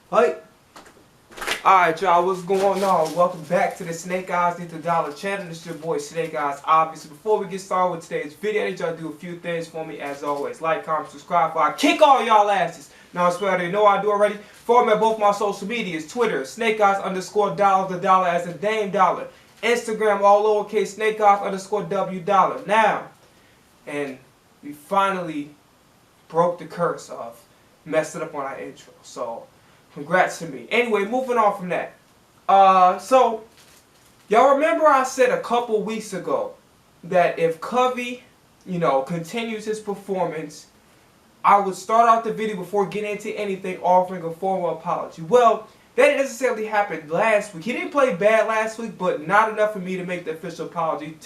Hey. Alright, y'all, what's going on? Welcome back to the Snake Eyes Need the Dollar channel. This is your boy Snake Eyes. Obviously, before we get started with today's video, I need y'all to do a few things for me as always. Like, comment, subscribe, before I kick all y'all asses. Now, I swear you know I do already. Follow me at both my social medias, Twitter, Snake Eyes _ the dollar as in Dame Dollar. Instagram, all lowercase, Snake Eyes _ W dollar. Now, and we finally broke the curse of messing up on our intro. So, congrats to me. Anyway, moving on from that. So, y'all remember I said a couple weeks ago that if Covey, continues his performance, I would start out the video before getting into anything offering a formal apology. Well, that didn't necessarily happen last week. He didn't play bad last week, but not enough for me to make the official apology.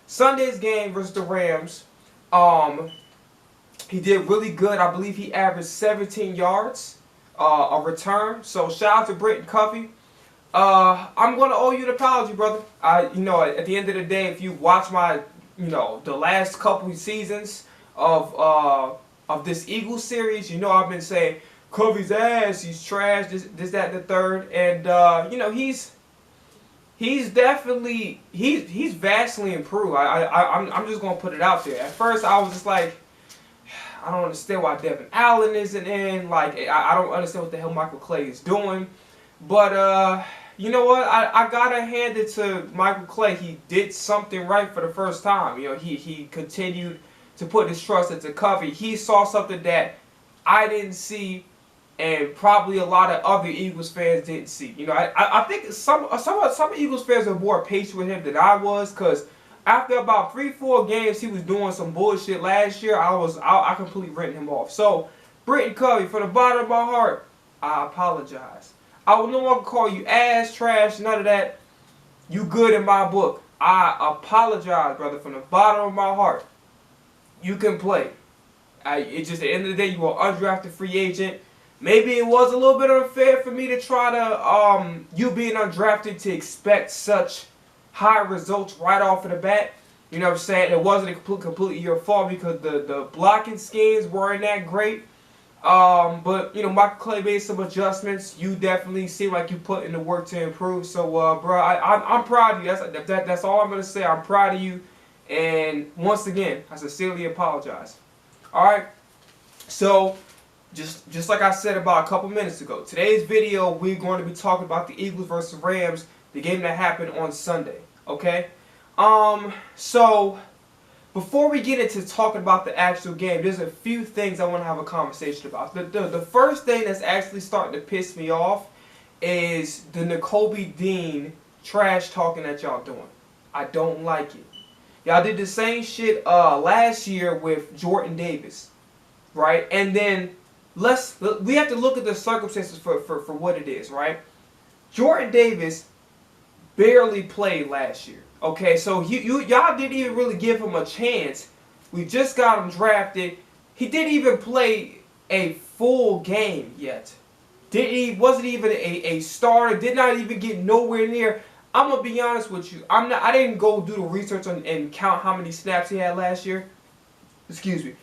Sunday's game versus the Rams. He did really good. I believe he averaged 17 yards a return. So shout out to Britton Covey. I'm going to owe you an apology, brother. At the end of the day, if you watch my, the last couple seasons of this Eagles series, I've been saying Covey's ass, he's trash, this, that, and the third, and he's definitely he's vastly improved. I'm just gonna put it out there. At first, I was just like, I don't understand why Devin Allen isn't in. Like, I don't understand what the hell Michael Clay is doing. But, you know what? I gotta hand it to Michael Clay. He did something right for the first time. He continued to put his trust into Covey. He saw something that I didn't see, and probably a lot of other Eagles fans didn't see. I think some Eagles fans are more patient with him than I was, because after about 3-4 games, he was doing some bullshit last year. I completely written him off. So, Britton Covey, from the bottom of my heart, I apologize. I will no longer call you ass, trash, none of that. You good in my book. I apologize, brother, from the bottom of my heart. You can play. It's just at the end of the day, you are an undrafted free agent. Maybe it was a little bit unfair for me to try to, you being undrafted, to expect such high results right off of the bat. You know what I'm saying? It wasn't completely your fault because the blocking schemes weren't that great. But, Michael Clay made some adjustments. You definitely seem like you put in the work to improve. So, bro, I'm proud of you. That's all I'm going to say. I'm proud of you. And once again, I sincerely apologize. Alright? So, just like I said about a couple minutes ago, today's video, we're going to be talking about the Eagles versus Rams, the game that happened on Sunday. Okay? So, before we get into talking about the actual game, there's a few things I want to have a conversation about. The first thing that's actually starting to piss me off is the Nakobe Dean trash talking that y'all doing. I don't like it. Y'all did the same shit last year with Jordan Davis, right? And then we have to look at the circumstances for what it is, right? Jordan Davis barely played last year. Okay, so y'all didn't even really give him a chance. We just got him drafted. He didn't even play a full game yet. Wasn't even a starter. Did not even get nowhere near. I'm gonna be honest with you. I didn't go do the research and count how many snaps he had last year. Excuse me.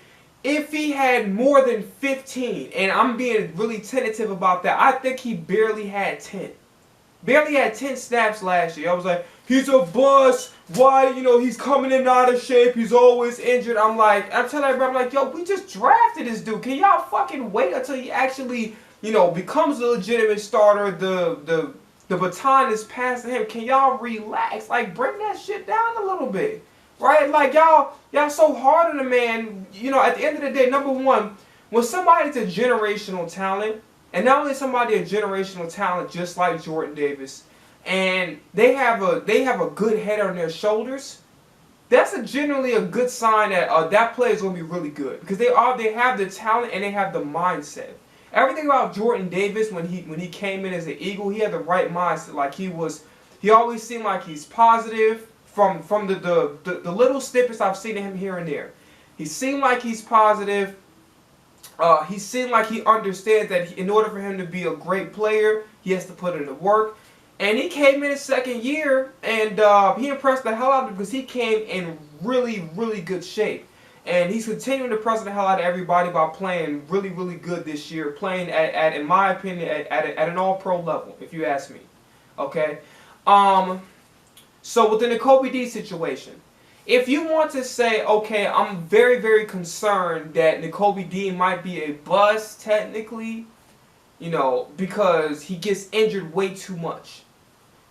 If he had more than 15, and I'm being really tentative about that, I think he barely had 10. Barely had 10 snaps last year. I was like, he's a bust. Why? He's coming in out of shape. He's always injured. I'm telling everybody, I'm like, yo, we just drafted this dude. Can y'all fucking wait until he actually, becomes a legitimate starter? The baton is passed to him. Can y'all relax? Like, bring that shit down a little bit. Right? Like, y'all so hard on the man. At the end of the day, number one, when somebody's a generational talent, and not only somebody a generational talent just like Jordan Davis, and they have a good head on their shoulders, that's generally a good sign that that player is going to be really good, because they have the talent and they have the mindset. Everything about Jordan Davis when he came in as an Eagle, he had the right mindset. Like, he always seemed like he's positive from the little snippets I've seen of him here and there. He seemed like he's positive. He seemed like he understands that in order for him to be a great player, he has to put in the work. And he came in his second year, and he impressed the hell out of him because he came in really, really good shape. And he's continuing to press the hell out of everybody by playing really, really good this year. Playing in my opinion, at an all-pro level, if you ask me. Okay? So within the Kobe D situation, if you want to say, okay, I'm very, very concerned that Nakobe Dean might be a bust technically, you know, because he gets injured way too much.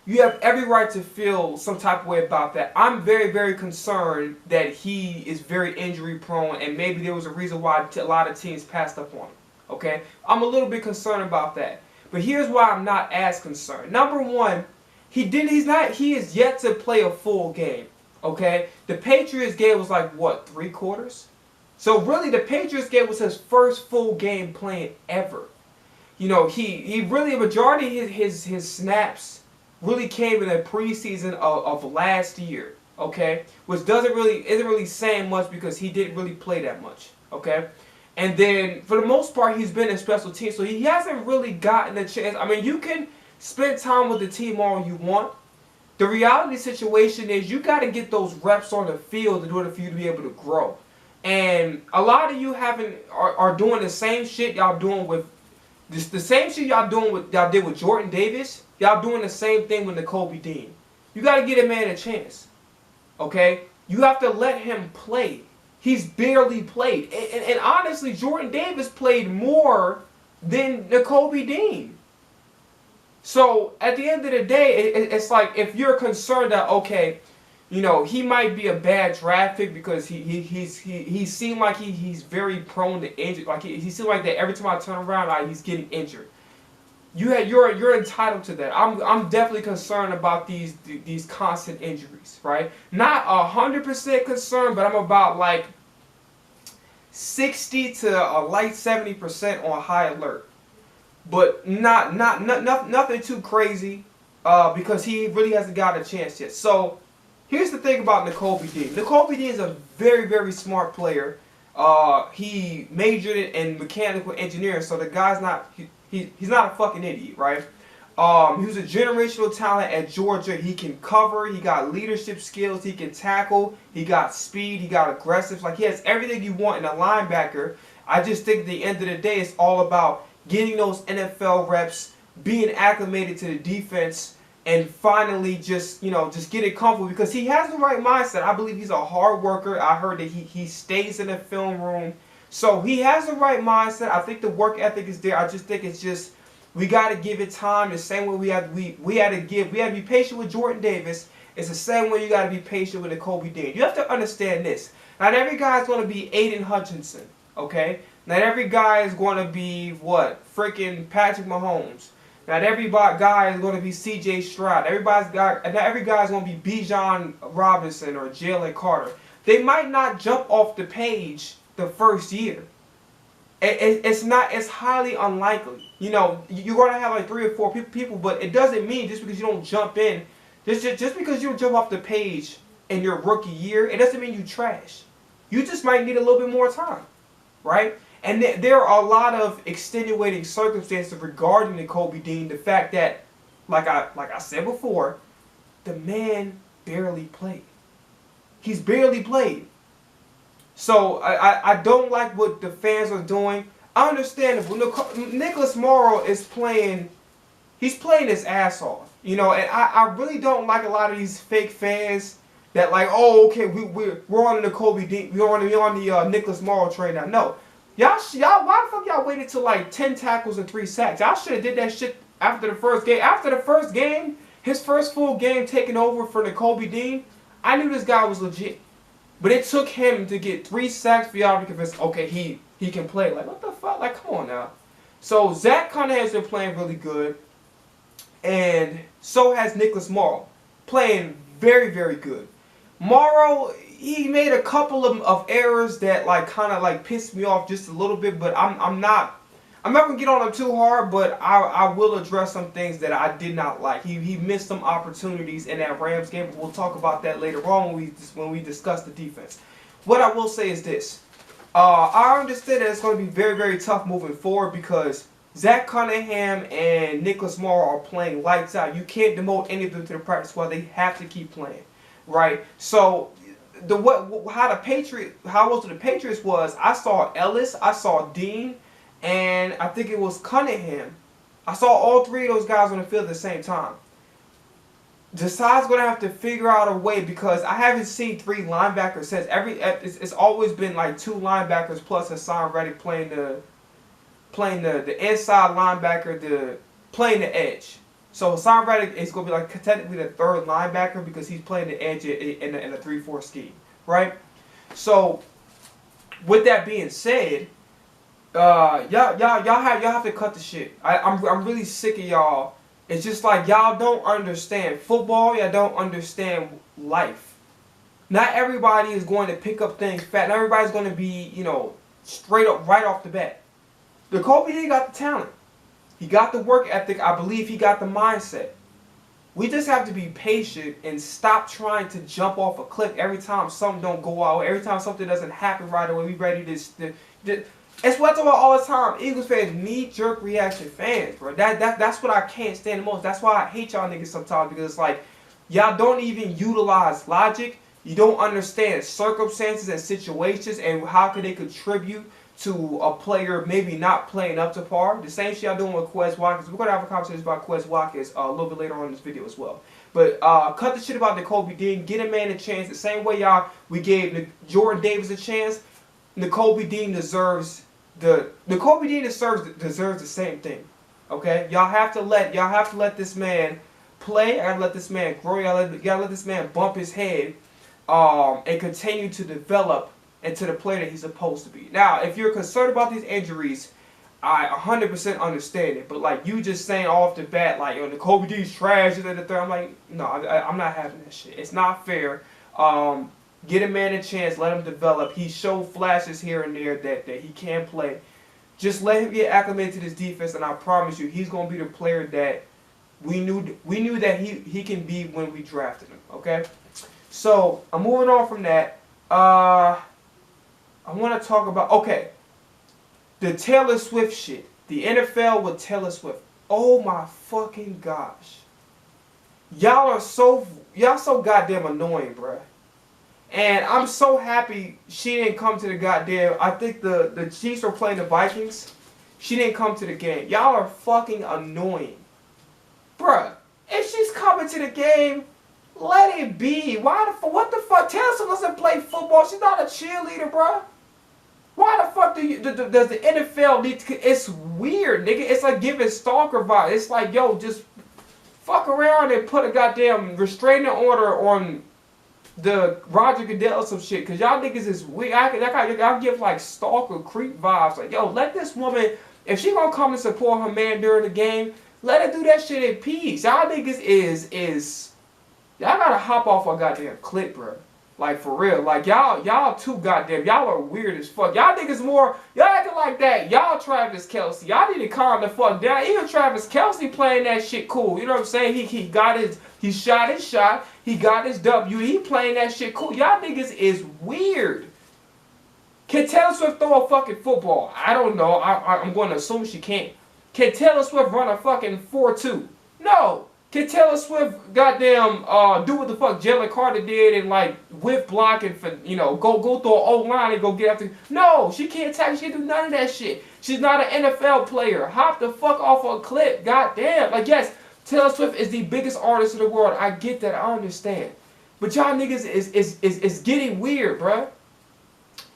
You have every right to feel some type of way about that. I'm very, very concerned that he is very injury prone, and maybe there was a reason why a lot of teams passed up on him. Okay? I'm a little bit concerned about that. But here's why I'm not as concerned. Number one, he is yet to play a full game. Okay? The Patriots game was like, what, 3 quarters? So really, the Patriots game was his first full game playing ever. You know, he really, a majority of his snaps really came in the preseason of last year, okay? Which isn't really saying much because he didn't really play that much, okay? And then, for the most part, he's been in special teams, so he hasn't really gotten a chance. I mean, you can spend time with the team all you want. The reality situation is you got to get those reps on the field in order for you to be able to grow. And a lot of you are doing the same shit y'all doing with the same shit y'all did with Jordan Davis. Y'all doing the same thing with Nakobe Dean. You got to get a man a chance. Okay? You have to let him play. He's barely played. And honestly, Jordan Davis played more than Nakobe Dean. So, at the end of the day, it's like if you're concerned that, okay, you know, he might be a bad draft pick because he seemed like he's very prone to injury. Like he seemed like that every time I turn around, like he's getting injured. You're entitled to that. I'm definitely concerned about these constant injuries, right? Not 100% concerned, but I'm about like 60 to a light 70% on high alert. But nothing too crazy because he really hasn't got a chance yet. So here's the thing about Nakobe Dean. Nakobe Dean is a very, very smart player. He majored in mechanical engineering, so the guy's not he's not a fucking idiot, right? He was a generational talent at Georgia. He can cover. He got leadership skills. He can tackle. He got speed. He got aggressive. Like, he has everything you want in a linebacker. I just think at the end of the day, it's all about getting those NFL reps, being acclimated to the defense, and finally just getting comfortable because he has the right mindset. I believe he's a hard worker. I heard that he stays in the film room. So he has the right mindset. I think the work ethic is there. I just think it's just we got to give it time. The same way we had to be patient with Jordan Davis. It's the same way you got to be patient with Nakobe Dean. You have to understand this. Not every guy is going to be Aiden Hutchinson, okay? Not every guy is going to be what? Freaking Patrick Mahomes. Not every guy is going to be C.J. Stroud. Not every guy is going to be Bijan Robinson or Jalen Carter. They might not jump off the page the first year. It's highly unlikely. You know, you're going to have like 3 or 4 people, but it doesn't mean just because you don't jump in, just because you don't jump off the page in your rookie year, it doesn't mean you trash. You just might need a little bit more time, right? And there are a lot of extenuating circumstances regarding Nakobe Dean. The fact that, like I said before, the man barely played. He's barely played. So I don't like what the fans are doing. I understand it. Nicholas Morrow is playing. He's playing his ass off. You know, and I really don't like a lot of these fake fans that like, oh, okay, we're on the Nakobe Dean, we're on the Nicholas Morrow train now. No. Y'all, why the fuck y'all waited till like 10 tackles and 3 sacks? Y'all should have did that shit after the first game. After the first game, his first full game taking over for Nakobe Dean, I knew this guy was legit. But it took him to get 3 sacks for y'all to convince, okay, he can play. Like, what the fuck? Like, come on now. So, Zach Cunningham has been playing really good. And so has Nicholas Morrow. Playing very, very good. Morrow, he made a couple of errors that like kind of like pissed me off just a little bit, but I'm not gonna get on him too hard, but I will address some things that I did not like. He missed some opportunities in that Rams game, but we'll talk about that later on when we discuss the defense. What I will say is this: I understand that it's going to be very, very tough moving forward because Zach Cunningham and Nicholas Morrow are playing lights out. You can't demote any of them to the practice squad. They have to keep playing. Right? So, how most of the Patriots was, I saw Ellis, I saw Dean, and I think it was Cunningham. I saw all three of those guys on the field at the same time. Desai's gonna have to figure out a way, because I haven't seen three linebackers since it's always been like two linebackers plus Hassan Reddick playing the inside linebacker, playing the edge. So Hassan Reddick is gonna be like technically the third linebacker because he's playing the edge in a 3-4 scheme, right? So with that being said, y'all have to cut the shit. I'm really sick of y'all. It's just like y'all don't understand football. Y'all don't understand life. Not everybody is going to pick up things fat. Not everybody's going to be, straight up right off the bat. The Kobe Dean got the talent. He got the work ethic. I believe he got the mindset. We just have to be patient and stop trying to jump off a cliff every time something don't go out. Every time something doesn't happen right away, we ready to. It's what I talk about all the time. Eagles fans, knee-jerk reaction fans, bro. That's what I can't stand the most. That's why I hate y'all niggas sometimes, because it's like, y'all don't even utilize logic. You don't understand circumstances and situations and how can they contribute to a player maybe not playing up to par. The same shit y'all doing with Quez Watkins. We're going to have a conversation about Quez Watkins a little bit later on in this video as well. But cut the shit about Kobe Dean. Get a man a chance. The same way we gave Jordan Davis a chance. Kobe Dean deserves deserves the same thing. Okay? Y'all have to let this man play. I gotta let this man grow. You gotta let this man bump his head and continue to develop into the player that he's supposed to be. Now, if you're concerned about these injuries, I 100% understand it. But like you just saying off the bat, like, the Kobe Dean's trash, I'm like, no, I'm not having that shit. It's not fair. Get a man a chance, let him develop. He showed flashes here and there that he can play. Just let him get acclimated to this defense, and I promise you, he's gonna be the player that we knew that he can be when we drafted him. Okay, so I'm moving on from that. I want to talk about the Taylor Swift shit. The NFL with Taylor Swift. Oh my fucking gosh, y'all so goddamn annoying, bruh. And I'm so happy she didn't come to the goddamn. I think the Chiefs were playing the Vikings. She didn't come to the game. Y'all are fucking annoying. Bruh, if she's coming to the game, let it be. What the fuck? Taylor Swift doesn't play football. She's not a cheerleader, bruh. Why the fuck does the NFL need to? It's weird, nigga. It's like giving stalker vibes. It's like, yo, just fuck around and put a goddamn restraining order on the Roger Goodell or some shit, because y'all niggas is weird. I give like stalker creep vibes. Like, yo, let this woman, if she gonna come and support her man during the game, let her do that shit in peace. Y'all niggas y'all gotta hop off a goddamn clip, bro. Like, for real. Like, y'all too goddamn, y'all are weird as fuck. Y'all niggas y'all acting like that. Y'all Travis Kelce. Y'all need to calm the fuck down. Even Travis Kelce playing that shit cool. You know what I'm saying? He shot his shot. He got his W. He playing that shit cool. Y'all niggas is weird. Can Taylor Swift throw a fucking football? I don't know. I'm going to assume she can't. Can Taylor Swift run a fucking 4.2? No. Can Taylor Swift goddamn do what the fuck Jalen Carter did and like whip block and go through an O-line and go get after? No, she can't tackle. She can't do none of that shit. She's not an NFL player. Hop the fuck off a clip. Goddamn. Like, yes, Taylor Swift is the biggest artist in the world. I get that. I understand. But y'all niggas is getting weird, bruh.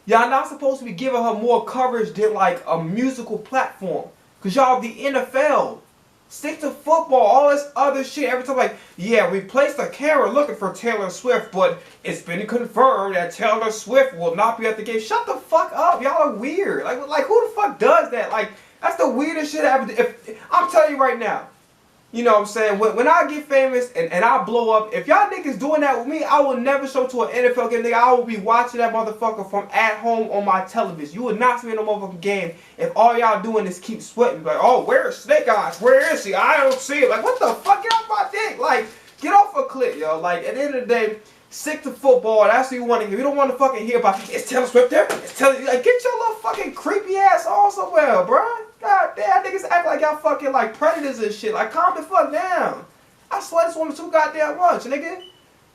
Y'all not supposed to be giving her more coverage than like a musical platform. Because y'all the NFL. Stick to football, all this other shit. Every time, like, yeah, we placed a camera looking for Taylor Swift, but it's been confirmed that Taylor Swift will not be at the game. Shut the fuck up. Y'all are weird. Like who the fuck does that? Like, that's the weirdest shit ever. If I'm telling you right now, you know what I'm saying? When I get famous and I blow up, if y'all niggas doing that with me, I will never show to an NFL game, nigga. I will be watching that motherfucker from at home on my television. You will not see me in no motherfucking game if all y'all doing is keep sweating. Like, oh, where's Snake Eyes? Where is he? I don't see it. Like, what the fuck? Get off my dick. Like, get off a clip, yo. Like, at the end of the day, stick to football. That's what you want to hear. You don't want to fucking hear about, is Taylor Swift there? Like, get your little fucking creepy ass on somewhere, bruh. God damn, niggas act like y'all fucking like predators and shit. Like, calm the fuck down. I swear this woman too goddamn much, nigga.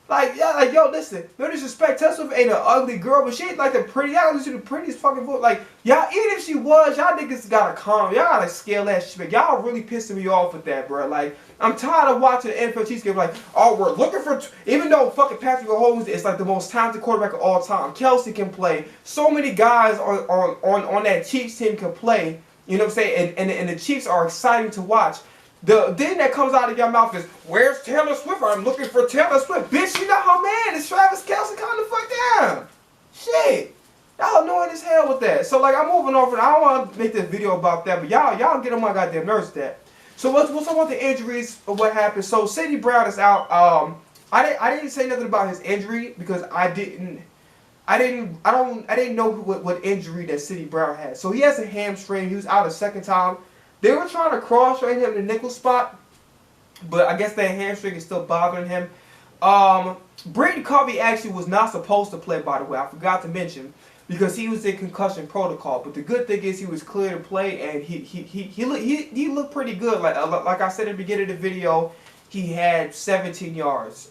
Like, yeah, like, yo, listen, no disrespect, Taylor Swift ain't an ugly girl, but she ain't like the pretty, y'all listen to the prettiest fucking voice. Like, y'all, even if she was, y'all niggas gotta calm, y'all gotta scale that shit. Y'all really pissing me off with that, bro. Like, I'm tired of watching the NFL Chiefs game, like, oh, we're looking for, even though fucking Patrick Mahomes is like the most talented quarterback of all time, Kelsey can play, so many guys on that Chiefs team can play, you know what I'm saying, and the Chiefs are exciting to watch. The thing that comes out of your mouth is, where's Taylor Swift? I'm looking for Taylor Swift. Bitch, you know how man is Travis Kelce. Calm the fuck down. Shit. Y'all annoying as hell with that. So, like, I'm moving on from, I don't want to make this video about that, but y'all get on my goddamn nerves with that. So, what's up with the injuries of what happened? So, St. Brown is out. I didn't say nothing about his injury because I didn't know what injury that St. Brown had. So, he has a hamstring. He was out a second time. They were trying to cross-train him in the nickel spot, but I guess that hamstring is still bothering him. Britton Covey actually was not supposed to play, by the way. I forgot to mention, because he was in concussion protocol. But the good thing is he was clear to play, and he looked pretty good. Like I said at the beginning of the video, he had 17 yards.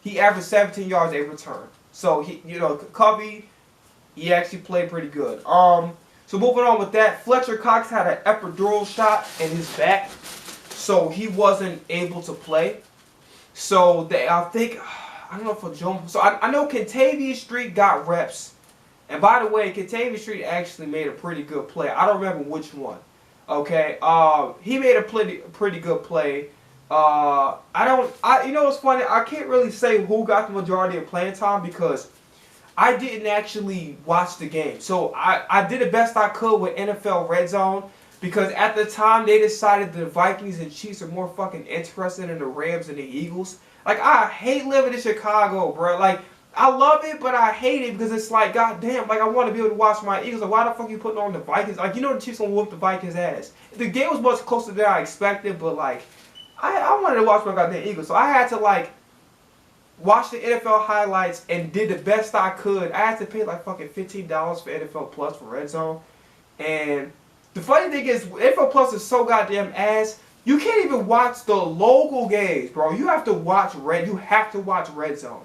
He averaged 17 yards a return. So Covey, he actually played pretty good. So moving on with that, Fletcher Cox had an epidural shot in his back, so he wasn't able to play. So I don't know for Joe. So I know Kentavious Street got reps, and by the way, Kentavious Street actually made a pretty good play. I don't remember which one. Okay, he made a pretty good play. You know what's funny? I can't really say who got the majority of playing time because I didn't actually watch the game. So I did the best I could with NFL Red Zone because at the time they decided the Vikings and Chiefs are more fucking interested in the Rams and the Eagles. Like, I hate living in Chicago, bro. Like, I love it, but I hate it because it's like, goddamn, like, I want to be able to watch my Eagles. Like, why the fuck are you putting on the Vikings? Like, you know the Chiefs gonna whoop the Vikings' ass. The game was much closer than I expected, but, like, I wanted to watch my goddamn Eagles. So I had to, like, watched the NFL highlights and did the best I could. I had to pay like fucking $15 for NFL Plus for Red Zone. And the funny thing is, NFL Plus is so goddamn ass. You can't even watch the local games, bro. You have to watch Red Zone.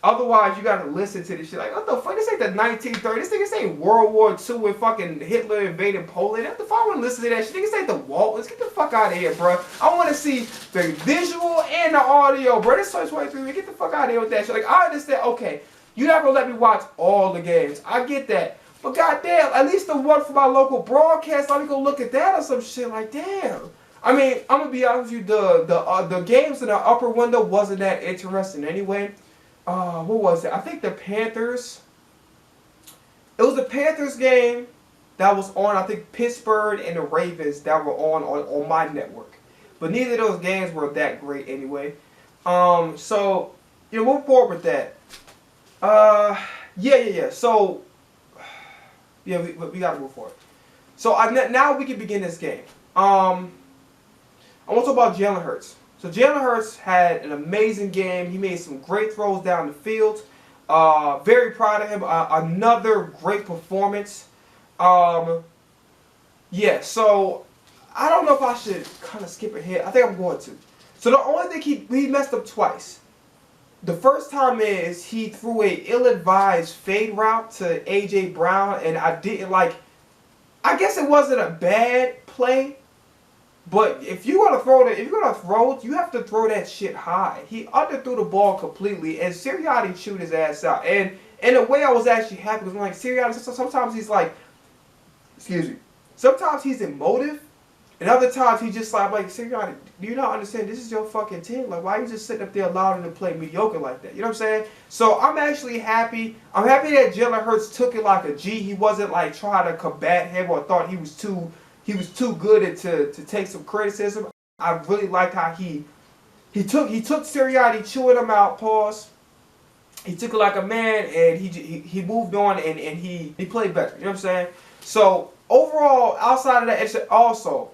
Otherwise, you gotta listen to this shit. Like, what the fuck? This ain't the 1930s. This ain't World War II when fucking Hitler invaded Poland. What the fuck? I want to listen to that shit. This ain't the Walt. Let's get the fuck out of here, bro. I want to see the visual and the audio, bro. This 2023. Get the fuck out of here with that shit. Like, I understand. Okay, you're not gonna let me watch all the games. I get that. But goddamn, at least the one for my local broadcast, let me go look at that or some shit. Like, damn. I mean, I'm gonna be honest with you. The games in the upper window wasn't that interesting anyway. What was it? I think the Panthers. It was the Panthers game that was on, I think, Pittsburgh and the Ravens that were on my network. But neither of those games were that great anyway. So, move forward with that. Yeah. So, yeah, we gotta move forward. So, now we can begin this game. I want to talk about Jalen Hurts. So Jalen Hurts had an amazing game. He made some great throws down the field. Very proud of him. Another great performance. Yeah, so I don't know if I should kind of skip ahead. I think I'm going to. So the only thing he messed up twice. The first time is he threw a ill-advised fade route to A.J. Brown, and I didn't like. I guess it wasn't a bad play. But if you're gonna throw it, you have to throw that shit high. He underthrew the ball completely, and Sirianni chewed his ass out. And in a way, I was actually happy because I'm like, Sirianni, sometimes he's like, excuse me, sometimes he's emotive, and other times he just like Sirianni, do you not understand? This is your fucking team. Like, why are you just sitting up there allowing him to play mediocre like that? You know what I'm saying? So I'm actually happy. I'm happy that Jalen Hurts took it like a G. He wasn't like trying to combat him or thought he was too good to take some criticism. I really liked how he took Sirianni chewing him out. Pause. He took it like a man, and he moved on, and he played better. You know what I'm saying? So overall, outside of that, also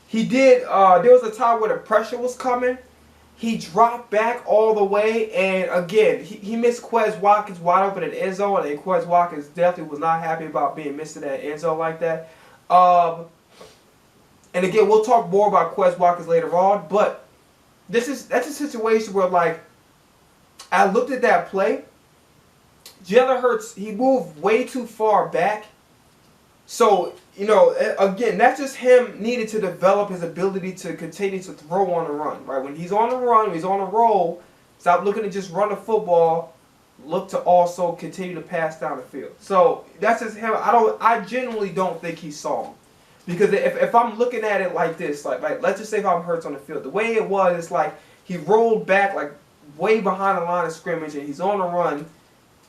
he did. There was a time where the pressure was coming. He dropped back all the way, and again, he missed Quez Watkins wide open in the end zone, and Quez Watkins definitely was not happy about being missed in that end zone like that. And again, we'll talk more about Quez Watkins later on, but that's a situation where, like, I looked at that play. Jalen Hurts, he moved way too far back. So, you know, again, that's just him needing to develop his ability to continue to throw on the run, right? When he's on the run, when he's on a roll, stop looking to just run the football, look to also continue to pass down the field. So, that's just him. I genuinely don't think he saw him. Because if I'm looking at it like this, like let's just say if I'm Hurts on the field, the way it was, it's like he rolled back like way behind the line of scrimmage and he's on the run.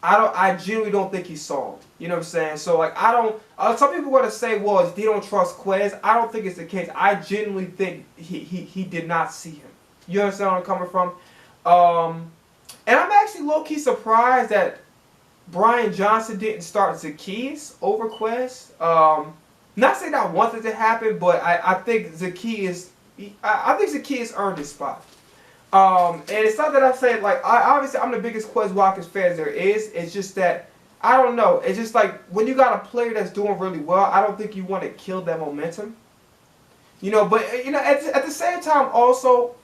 I genuinely don't think he saw him. You know what I'm saying? So like some people want to say, well, they don't trust Quez. I don't think it's the case. I genuinely think he did not see him. You understand where I'm coming from? And I'm actually low-key surprised that Brian Johnson didn't start Zacchaeus over Quez. Not saying I want it to happen, but I think Zacchaeus earned his spot. And it's not that I'm saying, like, obviously I'm the biggest Quez Watkins fan there is. It's just that, I don't know. It's just like, when you got a player that's doing really well, I don't think you want to kill that momentum. You know, but, you know, at the same time also,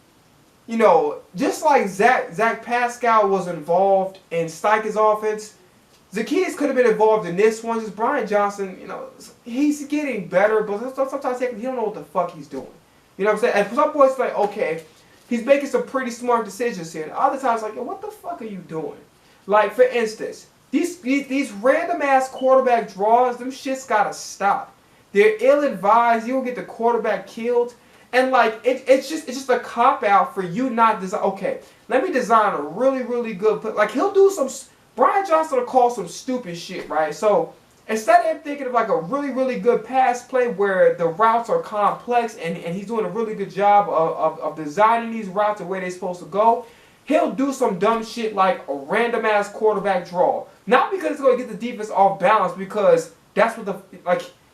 you know, just like Zach Pascal was involved in Steicher's offense, Zacchaeus could have been involved in this one. Just Brian Johnson, you know, he's getting better, but sometimes he don't know what the fuck he's doing. You know what I'm saying? At some points, like, okay, he's making some pretty smart decisions here. And other times, like, yo, what the fuck are you doing? Like, for instance, these random ass quarterback draws, them shits gotta stop. They're ill-advised. You'll get the quarterback killed. And like, it's just a cop-out for you not design. Okay, let me design a really, really good play. Like, he'll do some. Brian Johnson will call some stupid shit, right? So instead of him thinking of like a really, really good pass play where the routes are complex and he's doing a really good job of designing these routes the way they're supposed to go, he'll do some dumb shit like a random ass quarterback draw. Not because it's going to get the defense off balance, because that's what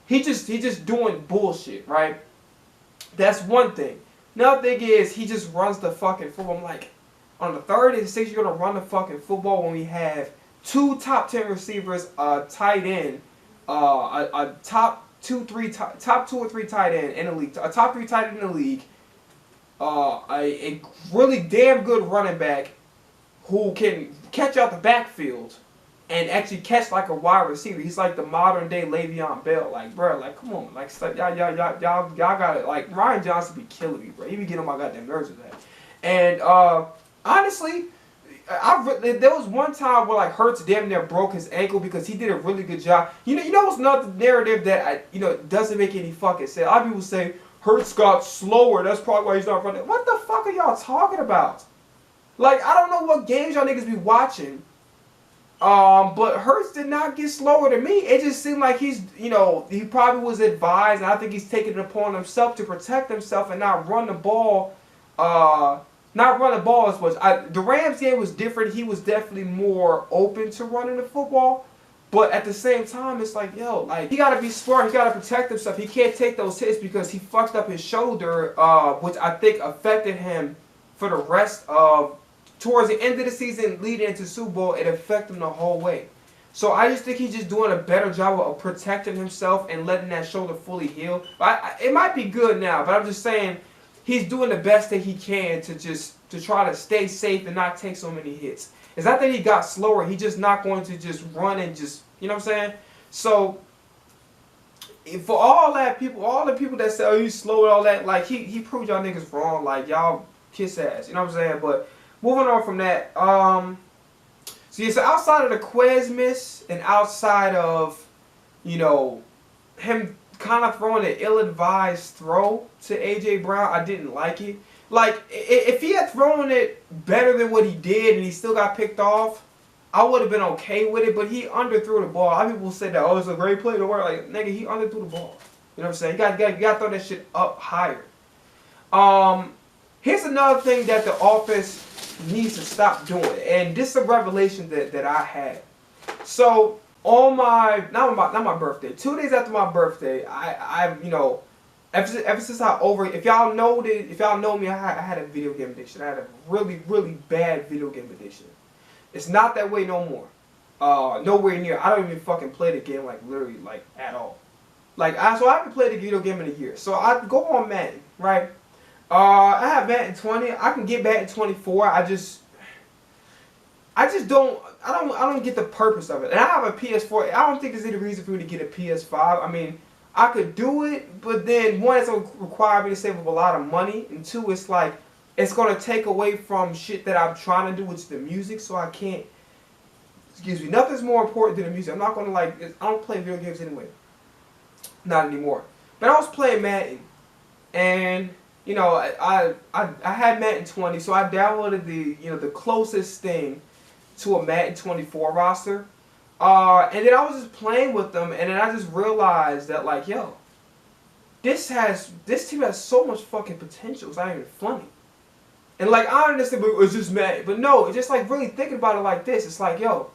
he just doing bullshit, right? That's one thing. Another thing is he just runs the fucking football. I'm like, on the 3rd and 6th, you're going to run the fucking football when we have 2 top 10 receivers, tight end, a top 2 or 3 tight end in the league, a top 3 tight end in the league, a really damn good running back who can catch out the backfield and actually catch like a wide receiver. He's like the modern day Le'Veon Bell. Like, bro, like, come on, like, y'all got it. Like, Ryan Johnson be killing me, bro. He be getting on my goddamn nerves with that. And honestly, there was one time where like Hurts damn near broke his ankle because he did a really good job. You know what's another narrative that doesn't make any fucking sense. A lot of people say Hurts got slower. That's probably why he's not running. What the fuck are y'all talking about? Like, I don't know what games y'all niggas be watching. But Hurts did not get slower to me. It just seemed like he probably was advised, and I think he's taking it upon himself to protect himself and not run the ball. Not run the ball as much. The Rams game was different. He was definitely more open to running the football. But at the same time, it's like, yo, like, he got to be smart. He got to protect himself. He can't take those hits because he fucked up his shoulder, which I think affected him for the rest of, towards the end of the season, leading into Super Bowl. It affected him the whole way. So I just think he's just doing a better job of protecting himself and letting that shoulder fully heal. It might be good now, but I'm just saying, he's doing the best that he can to try to stay safe and not take so many hits. It's not that he got slower. He's just not going to just run and just, you know what I'm saying? So, for all the people that say, oh, he's slow and all that, like, he proved y'all niggas wrong. Like, y'all kiss ass. You know what I'm saying? But, moving on from that. So outside of the Quez miss and outside of, him kind of throwing an ill-advised throw to A.J. Brown, I didn't like it. Like, if he had thrown it better than what he did and he still got picked off, I would have been okay with it, but he underthrew the ball. A lot of people said that, oh, it's a great play to work. Like, nigga, he underthrew the ball. You know what I'm saying? You got to throw that shit up higher. Here's another thing that the offense needs to stop doing, and this is a revelation that I had. So, on not my birthday, 2 days after my birthday, ever since if y'all know me, I had a video game addiction. I had a really, really bad video game addiction. It's not that way no more. Nowhere near. I don't even fucking play the game, like, literally, like, at all. Like, so I haven't played the video game in a year. So I go on Madden, right? I have Madden 20. I can get Madden 24. I just don't. I don't get the purpose of it. And I have a PS4. I don't think there's any reason for me to get a PS5. I mean, I could do it, but then one, it's gonna require me to save up a lot of money, and two, it's like it's gonna take away from shit that I'm trying to do, which is the music. So I can't. Excuse me. Nothing's more important than the music. I'm not gonna like. I don't play video games anyway. Not anymore. But I was playing Madden, and you know, I had Madden 20, so I downloaded the closest thing to a Madden 24 roster. And then I was just playing with them, and then I just realized that, like, yo, this team has so much fucking potential. It's not even funny. And like, I understand, but it's just Madden. But no, it's just like really thinking about it like this. It's like, yo,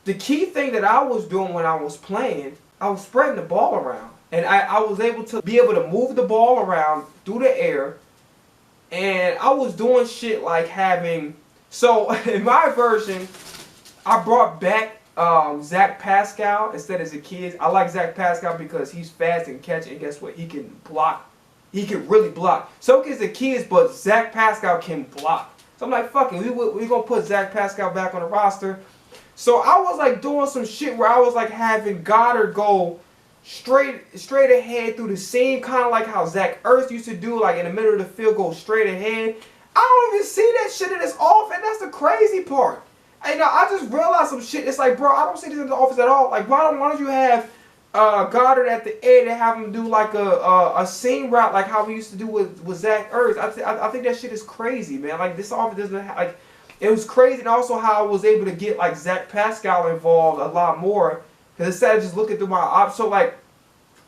the key thing that I was doing when I was playing, I was spreading the ball around. And I was able to move the ball around through the air. And I was doing shit like having... So, in my version, I brought back Zach Pascal instead of Zacchaeus. I like Zach Pascal because he's fast and catch, and guess what? He can block. He can really block. So can Zacchaeus, but Zach Pascal can block. So I'm like, fuck it, we're going to put Zach Pascal back on the roster. So I was like doing some shit where I was like having Goddard go straight ahead through the seam, kind of like how Zach Ertz used to do, like in the middle of the field, go straight ahead. I don't even see that shit in this offense. That's the crazy part. And I just realized some shit. It's like, bro, I don't see this in the offense at all. Like, why don't you have Goddard at the end and have him do like a seam route like how we used to do with Zach Ertz? I think that shit is crazy, man. Like, this offense doesn't have, like, it was crazy. And also how I was able to get like Zach Pascal involved a lot more. Because instead of just looking through my ops, so like,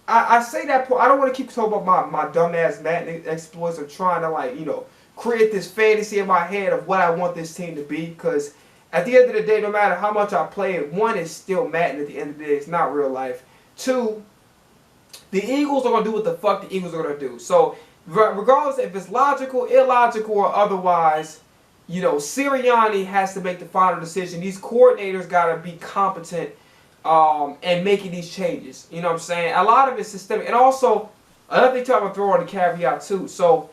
I say that point. I don't want to keep talking about my dumbass Madden exploits of trying to, like, you know, create this fantasy in my head of what I want this team to be. Because at the end of the day, no matter how much I play it, one, is still Madden at the end of the day. It's not real life. Two, the Eagles are going to do what the fuck the Eagles are going to do. So regardless if it's logical, illogical, or otherwise, you know, Sirianni has to make the final decision. These coordinators got to be competent and making these changes. You know what I'm saying? A lot of it's systemic. And also, another thing I'm going to throw on the caveat too. So,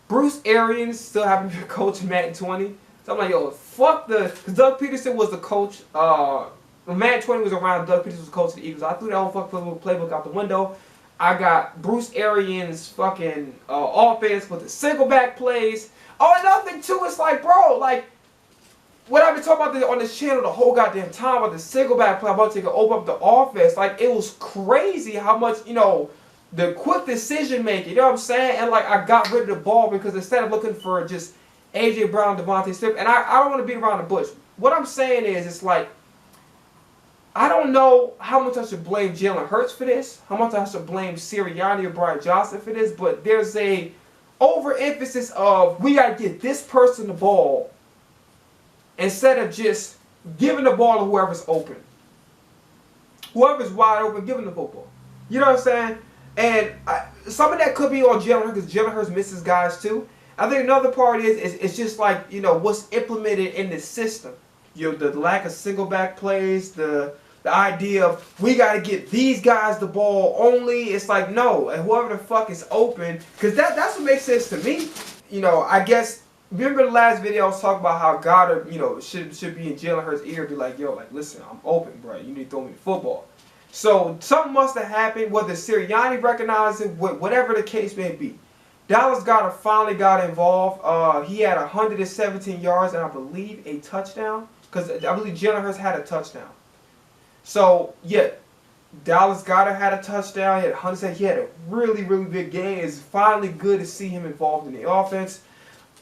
Bruce Arians still having to be a coach in Madden 20. So I'm like, yo, fuck because Doug Peterson was the coach. When Madden 20 was around, Doug Peterson was the coach of the Eagles. I threw that whole fucking playbook out the window. I got Bruce Arians' fucking offense with the single back plays. Oh, another thing too, it's like, bro, like, what I've been talking about on this channel the whole goddamn time about the single back play, about to open up the offense. Like, it was crazy how much, you know, the quick decision making, you know what I'm saying? And like, I got rid of the ball because instead of looking for just AJ Brown, Devontae Smith, and I don't want to beat around the bush. What I'm saying is, it's like, I don't know how much I should blame Jalen Hurts for this, how much I should blame Sirianni or Brian Johnson for this, but there's a overemphasis of we got to get this person the ball instead of just giving the ball to whoever's open. Whoever's wide open, giving the football. You know what I'm saying? And some of that could be on Jalen Hurts because Jalen Hurts misses guys too. I think another part is it's just like, you know, what's implemented in the system. You know, the lack of single back plays, the idea of we got to get these guys the ball only. It's like, no, and whoever the fuck is open, because that's what makes sense to me. You know, I guess, remember the last video I was talking about how Goddard, you know, should be in Jalen Hurts' ear, be like, yo, like, listen, I'm open, bro. You need to throw me the football. So something must have happened, whether Sirianni recognized it, whatever the case may be. Dallas Goedert finally got involved. He had 117 yards and I believe a touchdown. Because I believe Jalen Hurts had a touchdown. So, yeah, Dallas Goedert had a touchdown. He had 100. He had a really, really big game. It's finally good to see him involved in the offense.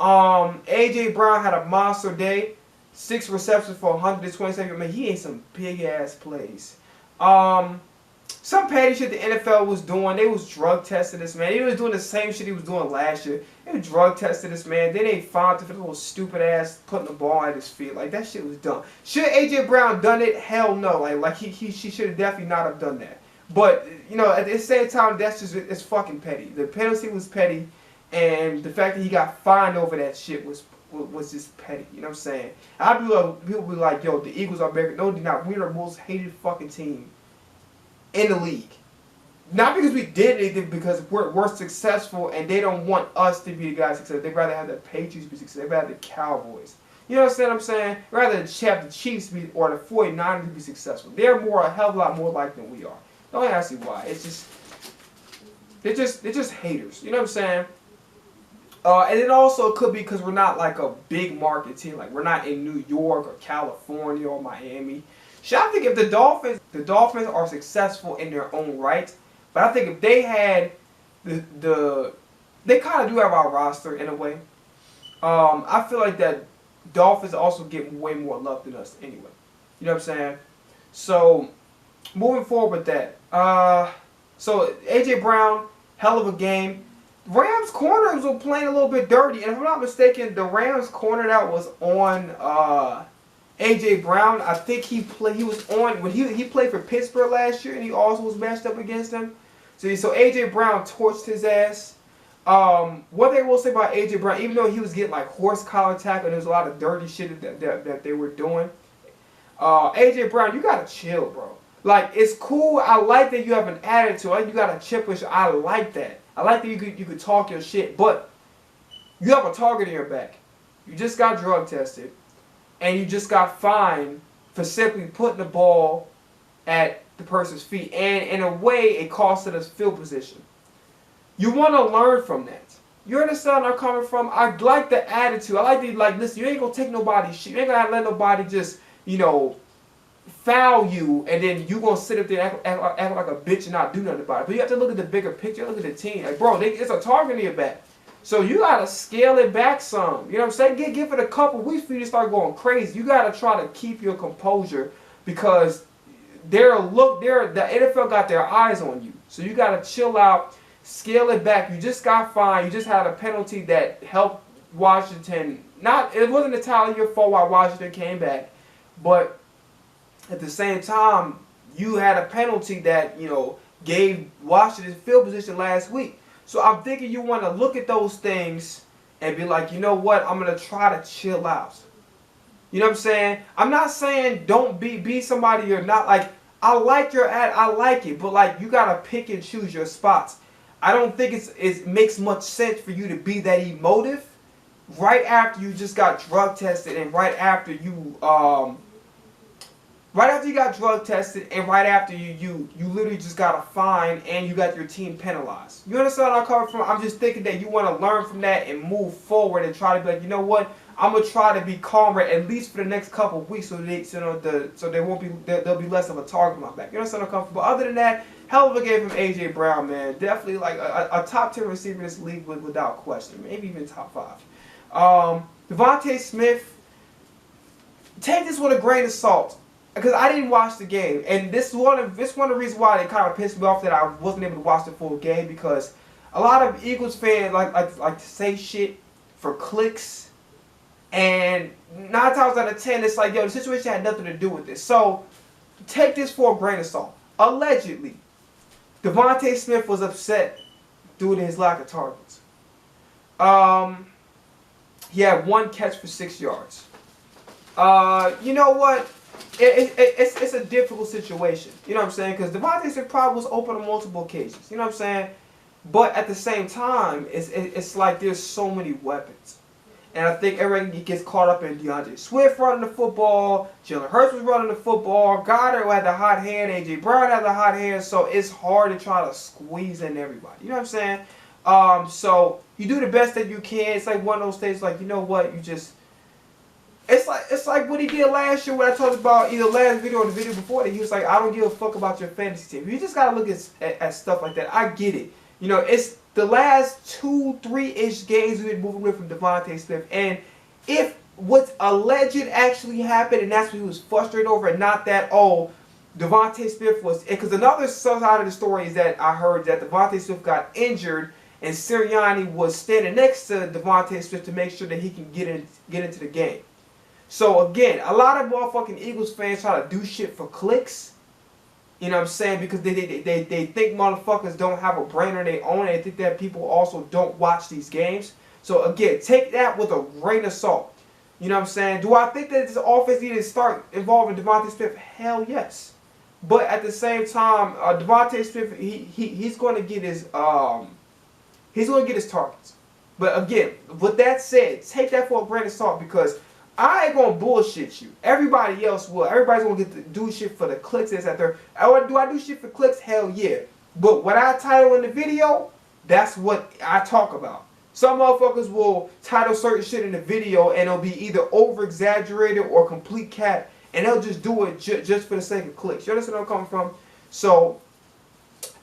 AJ Brown had a monster day. 6 receptions for 127. Man, he ate some big-ass plays. Some petty shit the NFL was doing. They was drug testing this man. He was doing the same shit he was doing last year. They was drug testing this man. Then they found him for the little stupid ass putting the ball at his feet. Like, that shit was dumb. Should AJ Brown done it? Hell no. Like she should have definitely not have done that. But, you know, at the same time, that's just, it's fucking petty. The penalty was petty, and the fact that he got fined over that shit was just petty. You know what I'm saying? People be like, yo, the Eagles are better. No, they're not. We're the most hated fucking team in the league. Not because we did anything, because we're successful and they don't want us to be the guys successful. They'd rather have the Patriots be successful. They'd rather have the Cowboys. You understand what I'm saying? Rather have the Chiefs be, or the 49ers to be successful. They're a hell of a lot more likely than we are. Don't ask me why. It's just they're just haters. You know what I'm saying? And it also could be because we're not like a big market team. Like we're not in New York or California or Miami. Shit, I think if the Dolphins are successful in their own right, but I think if they had they kind of do have our roster in a way. I feel like that Dolphins also get way more love than us anyway. You know what I'm saying? So moving forward with that. So AJ Brown, hell of a game. Rams corners were playing a little bit dirty, and if I'm not mistaken, the Rams corner that was on AJ Brown, I think he was on when he played for Pittsburgh last year, and he also was matched up against him. So AJ Brown torched his ass. What they will say about AJ Brown, even though he was getting like horse collar tackle, and there was a lot of dirty shit that they were doing. AJ Brown, you gotta chill, bro. Like, it's cool. I like that you have an attitude. Like, you got a chip with you. I like that. I like that you could talk your shit, but you have a target in your back. You just got drug tested, and you just got fined for simply putting the ball at the person's feet. And in a way, it costed us field position. You want to learn from that. You understand where I'm coming from? I like the attitude. I like the, like, listen, you ain't going to take nobody's shit. You ain't going to let nobody just, you know, foul you, and then you going to sit up there and act like a bitch and not do nothing about it. But you have to look at the bigger picture. Look at the team. Like, bro, it's a target in your back. So you got to scale it back some. You know what I'm saying? Give it a couple weeks for you to start going crazy. You got to try to keep your composure because the NFL got their eyes on you. So you got to chill out, scale it back. You just got fined. You just had a penalty that helped Washington. It wasn't entirely your fault why Washington came back, but at the same time, you had a penalty that, you know, gave Washington field position last week. So I'm thinking you want to look at those things and be like, you know what, I'm going to try to chill out. You know what I'm saying? I'm not saying don't be somebody you're not. Like, I like your ad, I like it, but like, you got to pick and choose your spots. I don't think it makes much sense for you to be that emotive right after you just got drug tested and right after you got drug tested and right after you literally just got a fine and you got your team penalized. You understand where I'm coming from? I'm just thinking that you want to learn from that and move forward and try to be like, you know what? I'm gonna try to be calmer at least for the next couple of weeks so there'll be less of a target on my back. You understand where I'm coming from? But other than that, hell of a game from AJ Brown, man. Definitely like a top 10 receiver in this league without question. Maybe even top 5. Devontae Smith, take this with a grain of salt. Because I didn't watch the game, and this is one of the reasons why it kind of pissed me off that I wasn't able to watch the full game, because a lot of Eagles fans like to say shit for clicks, and 9 times out of 10 it's like, yo, the situation had nothing to do with this. So take this for a grain of salt. Allegedly, Devontae Smith was upset due to his lack of targets. He had 1 catch for 6 yards. You know what? It's a difficult situation. You know what I'm saying? Because Devontae Smith probably was open on multiple occasions. You know what I'm saying? But at the same time, it's like there's so many weapons. And I think everybody gets caught up in DeAndre Swift running the football. Jalen Hurts was running the football. Goddard had the hot hand. AJ Brown had the hot hand. So it's hard to try to squeeze in everybody. You know what I'm saying? So you do the best that you can. It's like one of those things like, you know what? You just... It's like what he did last year when I talked about either last video or the video before that. He was like, I don't give a fuck about your fantasy team. You just got to look at stuff like that. I get it. You know, it's the last 2-3-ish games we've been moving away from Devontae Smith. And if what's alleged actually happened and that's what he was frustrated over and not that, oh, Devontae Smith was... Because another side of the story is that I heard that Devontae Smith got injured and Sirianni was standing next to Devontae Smith to make sure that he can get into the game. So again, a lot of motherfucking Eagles fans try to do shit for clicks. You know what I'm saying? Because they think motherfuckers don't have a brain on their own. And they think that people also don't watch these games. So again, take that with a grain of salt. You know what I'm saying? Do I think that this offense needs to start involving Devontae Smith? Hell yes. But at the same time, Devontae Smith, he's going to get his targets. But again, with that said, take that for a grain of salt because I ain't gonna bullshit you. Everybody else will. Everybody's gonna get to do shit for the clicks that's out there. Do I do shit for clicks? Hell yeah. But what I title in the video, that's what I talk about. Some motherfuckers will title certain shit in the video and it'll be either over exaggerated or complete cap, and they'll just do it just for the sake of clicks. You understand where I'm coming from? So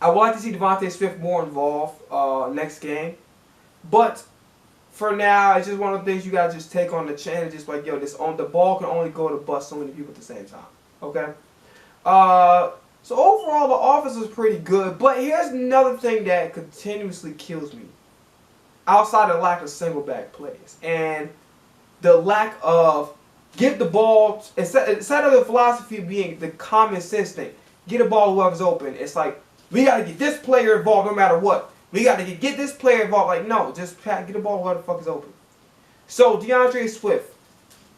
I would like to see Devontae Smith more involved next game, but for now, it's just one of the things you gotta just take on the chin and just like, yo, the ball can only go to bust so many people at the same time. Okay? So overall, the offense was pretty good, but here's another thing that continuously kills me. Outside of the lack of single back plays and the lack of get the ball, instead of the philosophy being the common sense thing, get the ball whoever's open. It's like, we got to get this player involved no matter what. We got to get this player involved. Like, no, just get the ball whoever the fuck is open. So, DeAndre Swift,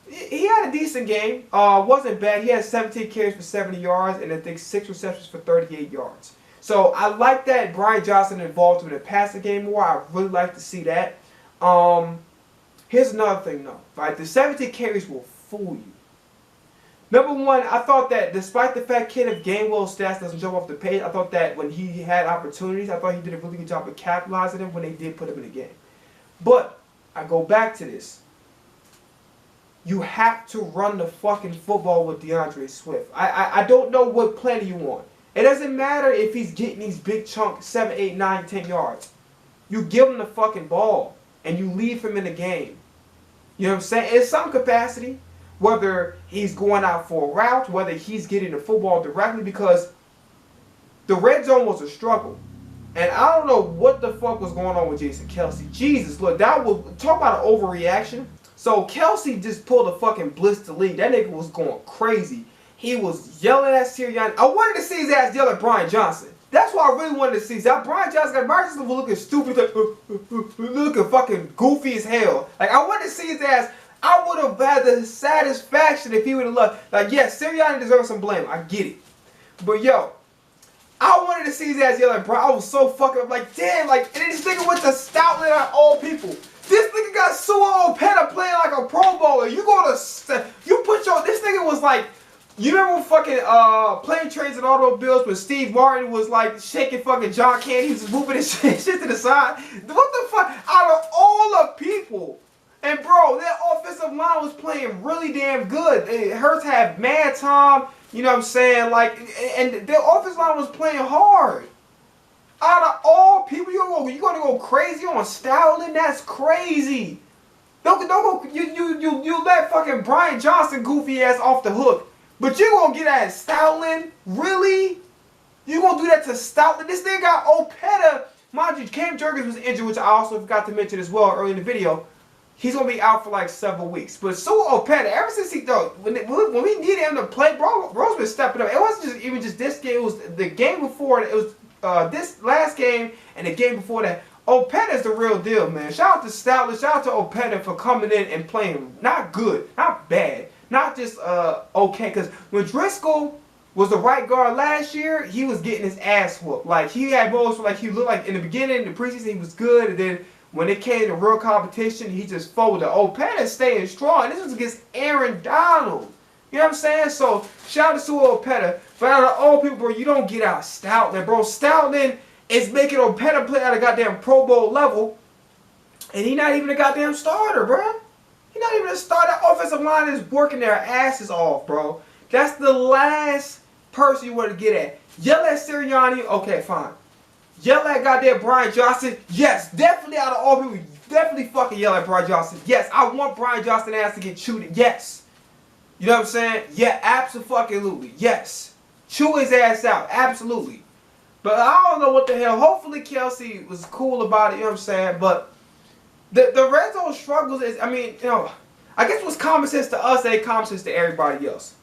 he had a decent game. Wasn't bad. He had 17 carries for 70 yards and I think 6 receptions for 38 yards. So, I like that Brian Johnson involved with the passing game more. I really like to see that. Here's another thing, though. Right? The 17 carries will fool you. Number one, I thought that despite the fact Kenneth Gainwell's stats doesn't jump off the page, I thought that when he had opportunities, I thought he did a really good job of capitalizing them when they did put him in the game. But I go back to this. You have to run the fucking football with DeAndre Swift. I don't know what plan you on. It doesn't matter if he's getting these big chunks, 7, 8, 9, 10 yards. You give him the fucking ball and you leave him in the game. You know what I'm saying? In some capacity, whether he's going out for a route, whether he's getting the football directly, because the red zone was a struggle. And I don't know what the fuck was going on with Jason Kelce. Jesus, look, that was, talk about an overreaction. So Kelce just pulled a fucking blitz to lead. That nigga was going crazy. He was yelling at Sirianni. I wanted to see his ass yell at Brian Johnson. That's what I really wanted to see. So Brian Johnson was looking stupid, like, looking fucking goofy as hell. Like, I wanted to see his ass. I would have had the satisfaction if he would have left. Like, yes, Sirianni deserves some blame. I get it. But, yo, I wanted to see his ass yell at Brian. I was so fucking up. Like, damn, like, and then this nigga went to Stoutland at all people. This nigga got Sua Opeta playing like a Pro Bowler. You go to, you put your, this nigga was like, you remember fucking Plane Trains and Automobiles when Steve Martin was like shaking fucking John Candy, he was moving his shit to the side? What the fuck? Out of all the people. And bro, that offensive line was playing really damn good. Hurts had mad time, you know what I'm saying? Like, and the offensive line was playing hard. Out of all people, you gonna go crazy on Stoutland? That's crazy. Don't go. You let fucking Brian Johnson goofy ass off the hook. But you gonna get at Stoutland? Really? You gonna do that to Stoutland? This nigga got Opeta. Mind you, Cam Jurgens was injured, which I also forgot to mention as well early in the video. He's gonna be out for like several weeks. But Sua Opeta, ever since when we needed him to play, bro's been stepping up. It wasn't even just this game. It was the game before. It was this last game and the game before that. Opeta's the real deal, man. Shout out to Stoutland. Shout out to Opeta for coming in and playing not good, not bad. Not just okay, because when Driscoll was the right guard last year, he was getting his ass whooped. Like, he had moments where, like, he looked like in the beginning, in the preseason, he was good, and then when it came to real competition, he just folded. Opeta staying strong, and this was against Aaron Donald. You know what I'm saying? So, shout out to Sua Opeta. But out of all people, bro, you don't get out Stoutland, bro. Stoutland is making Opeta play at a goddamn Pro Bowl level, and he not even a goddamn starter, bro. He's not even a starter. That offensive line is working their asses off, bro. That's the last person you want to get at. Yell at Sirianni, okay, fine. Yell at goddamn Brian Johnson, yes, definitely out of all people, definitely fucking yell at Brian Johnson. Yes, I want Brian Johnson ass to get chewed, yes. You know what I'm saying? Yeah, absolutely, yes. Chew his ass out, absolutely. But I don't know what the hell. Hopefully Kelce was cool about it, you know what I'm saying? But the red zone struggles is, I mean, you know, I guess what's common sense to us ain't common sense to everybody else.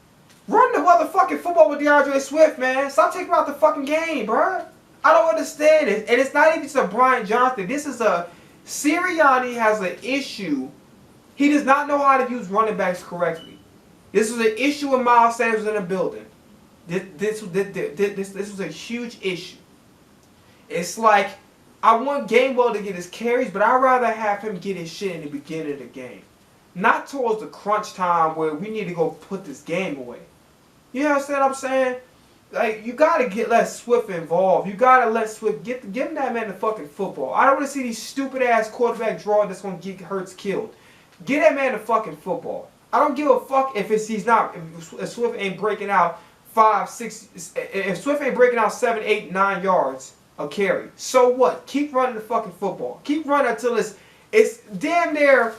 Run the motherfucking football with DeAndre Swift, man. Stop taking out the fucking game, bro. I don't understand it. And it's not even just a Brian Johnson. This is a, Sirianni has an issue. He does not know how to use running backs correctly. This was an issue when Miles Sanders was in the building. This was a huge issue. It's like, I want Gainwell to get his carries, but I'd rather have him get his shit in the beginning of the game. not towards the crunch time where we need to go put this game away. You understand what I'm saying? Like, you gotta let Swift involved. You gotta let Swift give that man the fucking football. I don't want to see these stupid ass quarterback draw that's gonna get Hurts killed. Get that man the fucking football. I don't give a fuck if if Swift ain't breaking out 5, 6, if Swift ain't breaking out 7, 8, 9 yards a carry. So what? Keep running the fucking football. Keep running until it's damn near.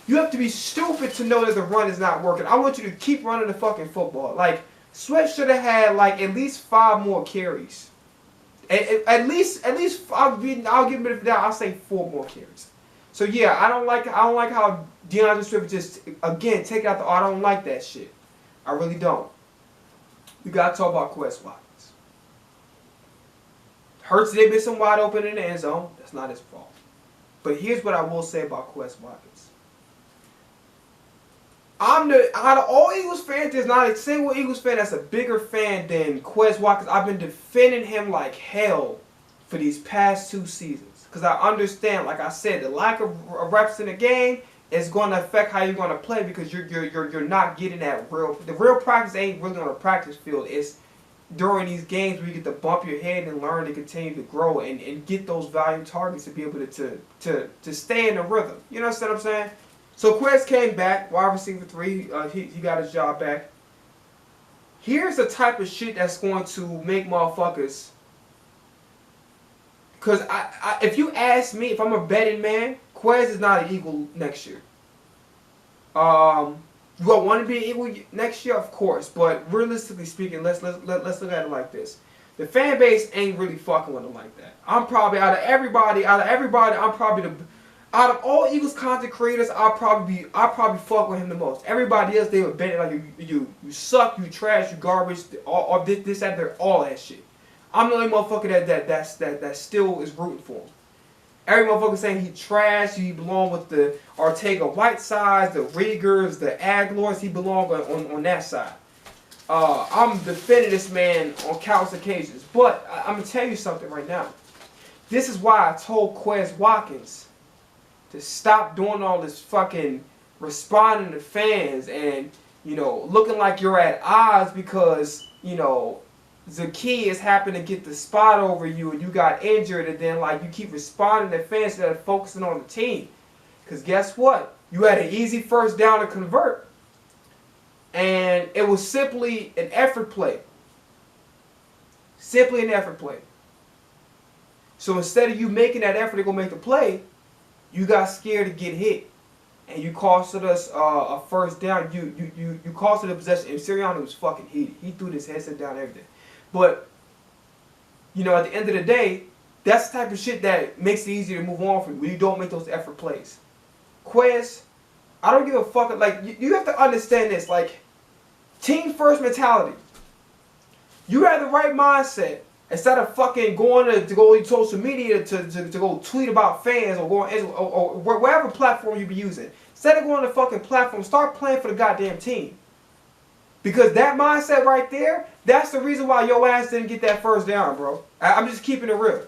You have to be stupid to know that the run is not working. I want you to keep running the fucking football. Like, Swift should have had like at least 5 more carries. At least I'll give him a bit of doubt. I'll say 4 more carries. So yeah, I don't like how DeAndre Swift just again take out the. I don't like that shit. I really don't. We gotta talk about Quez Watkins. Hurts they miss him wide open in the end zone. That's not his fault. But here's what I will say about Quez Watkins. Out of all Eagles fans, there's not a single Eagles fan that's a bigger fan than Quez Watkins. I've been defending him like hell for these past 2 seasons. Because I understand, like I said, the lack of reps in the game is going to affect how you're going to play because you're not getting that the real practice ain't really on the practice field. It's during these games where you get to bump your head and learn to continue to grow and get those value targets to be able to stay in the rhythm. You know what I'm saying? So Quez came back, wide receiver 3. He got his job back. Here's the type of shit that's going to make motherfuckers. Because if you ask me, if I'm a betting man, Quez is not an Eagle next year. You don't want to be an Eagle next year, of course. But realistically speaking, let's look at it like this. The fan base ain't really fucking with him like that. I'm probably out of everybody, I'm probably the. Out of all Eagles content creators, I'll probably fuck with him the most. Everybody else, they would bet it like you suck, you trash, you garbage, all this, that, there, all that shit. I'm the only motherfucker that still is rooting for him. Every motherfucker saying he trash, he belong with the Ortega-Whitesides, the Riegers, the Aguilars, he belong on that side. I'm defending this man on countless occasions, but I'm gonna tell you something right now. This is why I told Quez Watkins to stop doing all this fucking responding to fans and, you know, looking like you're at odds because, you know, Zacchaeus happened to get the spot over you and you got injured and then, like, you keep responding to fans instead of focusing on the team. Because guess what? You had an easy first down to convert. And it was simply an effort play. Simply an effort play. So instead of you making that effort to go make the play, you got scared to get hit, and you costed us a first down. You costed a possession. And Sirianni was fucking heated. He threw his headset down and everything. But you know, at the end of the day, that's the type of shit that makes it easier to move on from when you don't make those effort plays. Quez, I don't give a fuck. Like you have to understand this. Like team first mentality. You have the right mindset. Instead of fucking going to go on social media to go tweet about fans or whatever platform you be using. Instead of going to fucking platform, start playing for the goddamn team. Because that mindset right there, that's the reason why your ass didn't get that first down, bro. I'm just keeping it real.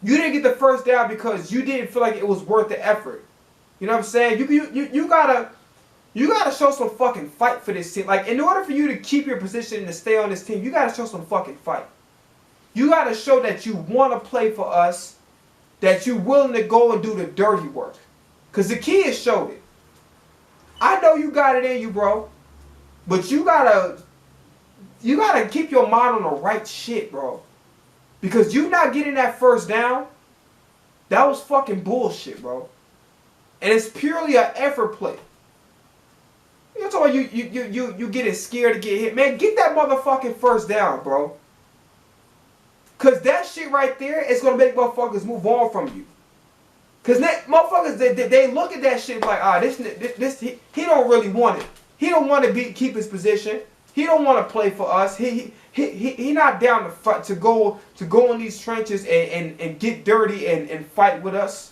You didn't get the first down because you didn't feel like it was worth the effort. You know what I'm saying? You gotta show some fucking fight for this team. Like in order for you to keep your position and to stay on this team, you gotta show some fucking fight. You got to show that you want to play for us, that you're willing to go and do the dirty work. Because the kids showed it. I know you got it in you, bro. But you got to keep your mind on the right shit, bro. Because you not getting that first down, that was fucking bullshit, bro. And it's purely an effort play. You're talking about you getting scared to get hit. Man, get that motherfucking first down, bro. Because that shit right there is going to make motherfuckers move on from you. Because motherfuckers, they look at that shit like, he don't really want it. He don't want to keep his position. He don't want to play for us. He not down to fight, to go in these trenches and get dirty and fight with us.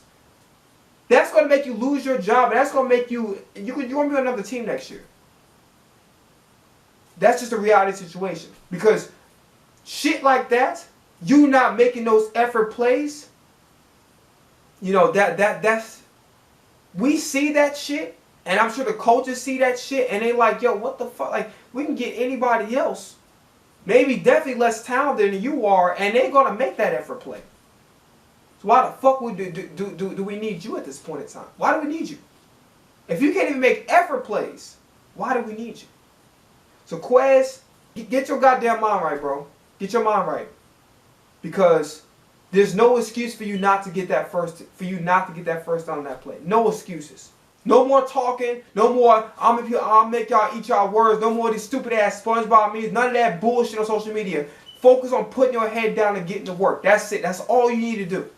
That's going to make you lose your job. And that's going to make you want to be on another team next year. That's just a reality situation. Because shit like that, you not making those effort plays, you know, that's we see that shit, and I'm sure the coaches see that shit, and they like, yo, what the fuck? Like, we can get anybody else, maybe definitely less talented than you are, and they're gonna make that effort play. So why the fuck would do we need you at this point in time? Why do we need you? If you can't even make effort plays, why do we need you? So Quez, get your goddamn mind right, bro. Get your mind right, because there's no excuse for you not to get that first. For you not to get that first down on that play. No excuses. No more talking. No more. I'll make y'all eat y'all words. No more of these stupid ass SpongeBob memes. None of that bullshit on social media. Focus on putting your head down and getting to work. That's it. That's all you need to do.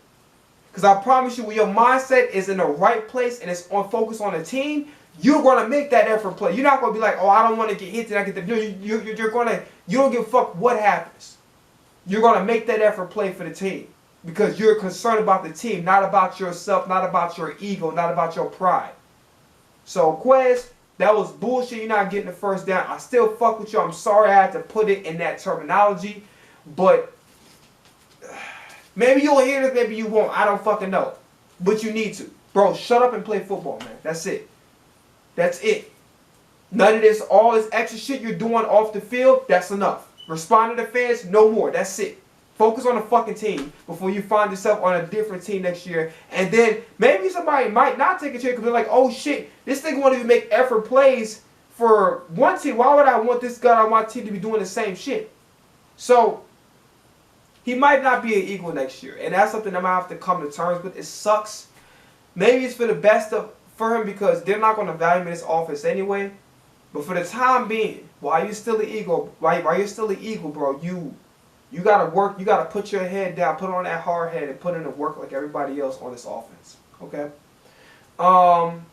Because I promise you, when your mindset is in the right place and it's on focus on the team, you're gonna make that effort play. You're not gonna be like, oh, I don't want to get hit. Then I get the. You're gonna. You don't give a fuck what happens. You're gonna make that effort play for the team. Because you're concerned about the team, not about yourself, not about your ego, not about your pride. So, Quez, that was bullshit. You're not getting the first down. I still fuck with you. I'm sorry I had to put it in that terminology. But maybe you'll hear this, maybe you won't. I don't fucking know. But you need to. Bro, shut up and play football, man. That's it. That's it. None of this, all this extra shit you're doing off the field, that's enough. Respond to the fans, no more. That's it. Focus on the fucking team before you find yourself on a different team next year. And then maybe somebody might not take a chance because they're like, oh shit, this nigga won't even make effort plays for one team. Why would I want this guy on my team to be doing the same shit? So, he might not be an Eagle next year. And that's something I'm going to have to come to terms with. It sucks. Maybe it's for the best for him because they're not going to value him in this offense anyway. But for the time being, while you're still an Eagle, while you're still an Eagle, bro, you gotta work. You gotta put your head down, put on that hard head, and put in the work like everybody else on this offense. Okay.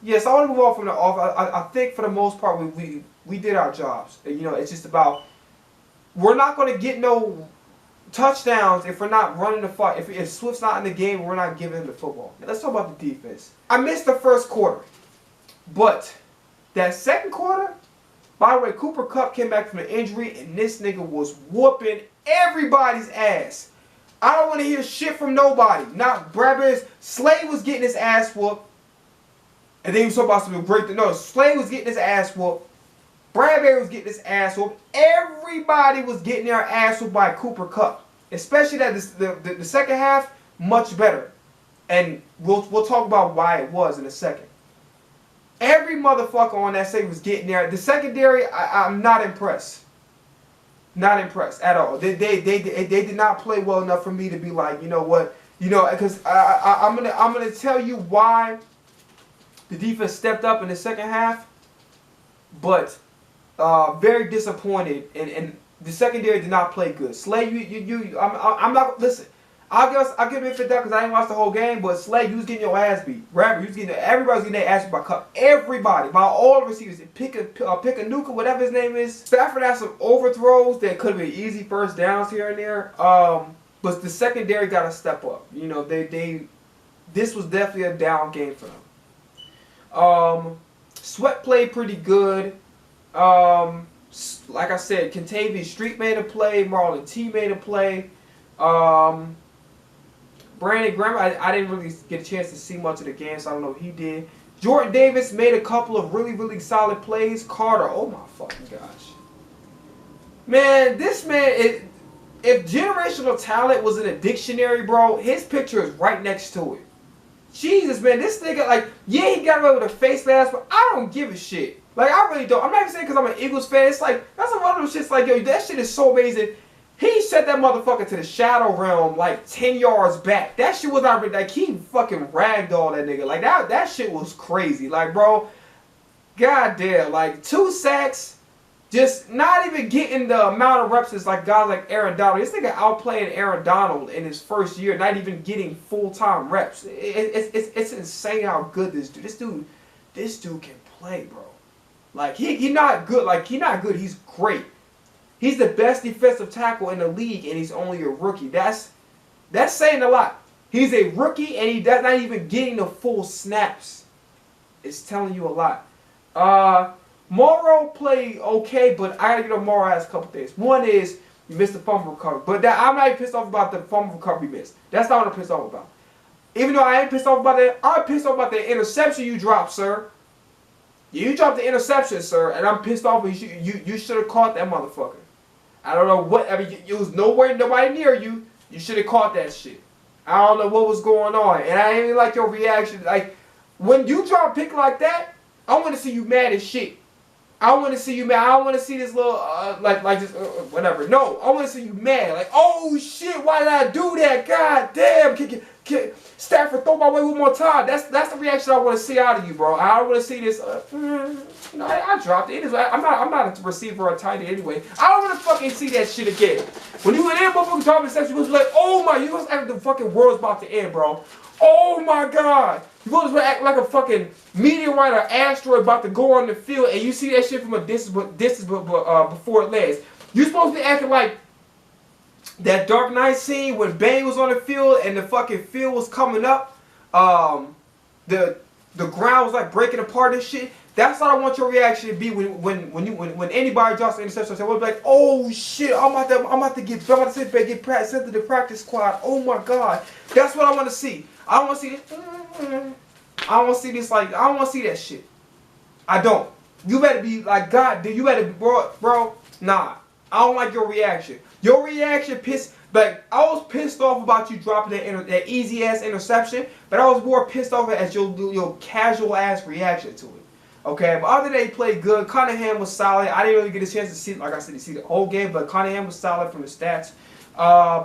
Yes, I want to move on from the offense. I think for the most part we did our jobs. You know, it's just about we're not gonna get no touchdowns if we're not running the fight. If Swift's not in the game, we're not giving him the football. Now, let's talk about the defense. I missed the first quarter, but that second quarter. By the way, Cooper Kupp came back from the injury, and this nigga was whooping everybody's ass. I don't want to hear shit from nobody. Not Bradbury's. Slade was getting his ass whooped. And then he was supposed to be great. No, Slade was getting his ass whooped. Bradbury was getting his ass whooped. Everybody was getting their ass whooped by Cooper Kupp. Especially that the second half, much better. And we'll talk about why it was in a second. Every motherfucker on that side was getting there. The secondary, I'm not impressed. Not impressed at all. They did not play well enough for me to be like, you know what, because I'm gonna tell you why the defense stepped up in the second half, but very disappointed, and the secondary did not play good. Slay, I'm not listen. I'll give it that because I didn't watch the whole game, but Slade, you was getting your ass beat. Rapper, you was getting everybody's getting their ass beat by Kupp. Everybody, by all the receivers. Pick a whatever his name is. Stafford had some overthrows that could have been easy first downs here and there. But the secondary got to step up. You know, this was definitely a down game for them. Sweat played pretty good. Like I said, Kentavious Street made a play. Marlon T made a play. Brandon Graham, I didn't really get a chance to see much of the game, so I don't know what he did. Jordan Davis made a couple of really, really solid plays. Carter, oh my fucking gosh. Man, this man, if generational talent was in a dictionary, bro, his picture is right next to it. Jesus, man, this nigga, like, yeah, he got away with a face mask, but I don't give a shit. Like, I really don't. I'm not even saying because I'm an Eagles fan. It's like, that's one of those shits like, yo, that shit is so amazing. He sent that motherfucker to the shadow realm like 10 yards back. That shit was not like he fucking ragdolled that nigga. Like that shit was crazy. Like, bro, goddamn, like 2 sacks, just not even getting the amount of reps as like guys like Aaron Donald. This nigga outplaying Aaron Donald in his first year, not even getting full-time reps. It's insane how good this dude can play, bro. Like he not good. Like he not good. He's great. He's the best defensive tackle in the league, and he's only a rookie. That's saying a lot. He's a rookie, and he's not even getting the full snaps. It's telling you a lot. Morrow played okay, but I gotta give him Morrow has a couple things. One is you missed the fumble recovery, but I'm not even pissed off about the fumble recovery miss. That's not what I'm pissed off about. Even though I ain't pissed off about that, I'm pissed off about the interception you dropped, sir. You dropped the interception, sir, and I'm pissed off. You should have caught that motherfucker. I don't know what. I mean, you was nowhere, nobody near you. You should have caught that shit. I don't know what was going on, and I didn't like your reaction. Like when you drop a pick like that, I want to see you mad as shit. I want to see you mad. I don't want to see this little like just whatever. No, I want to see you mad. Like, oh shit, why did I do that? God damn, Stafford, throw my way one more time. That's the reaction I want to see out of you, bro. I don't want to see this. You know, I dropped it. I'm not a receiver or a tight end anyway. I don't want to fucking see that shit again. When you went in, motherfucking dropping interception, you was like, oh my, you was acting the fucking world's about to end, bro. Oh my god. You supposed to act like a fucking meteorite or asteroid about to go on the field, and you see that shit from a distance before it lands. You supposed to be acting like that Dark Knight scene when Bane was on the field and the fucking field was coming up. The ground was like breaking apart and shit. That's what I want your reaction to be when anybody drops an interception. I will be like, oh shit, I'm about to sit back, get sent to the practice squad. Oh my god, that's what I want to see. I don't want to see this. I don't want to see this. Like, I don't want to see that shit. I don't. You better be like, God, dude, you better be, bro. Nah, I don't like your reaction. Your reaction pissed. Like, I was pissed off about you dropping that easy ass interception, but I was more pissed off at your casual ass reaction to it. Okay, but other than that, he played good. Cunningham was solid. I didn't really get a chance to see, like I said, to see the whole game, but Cunningham was solid from the stats.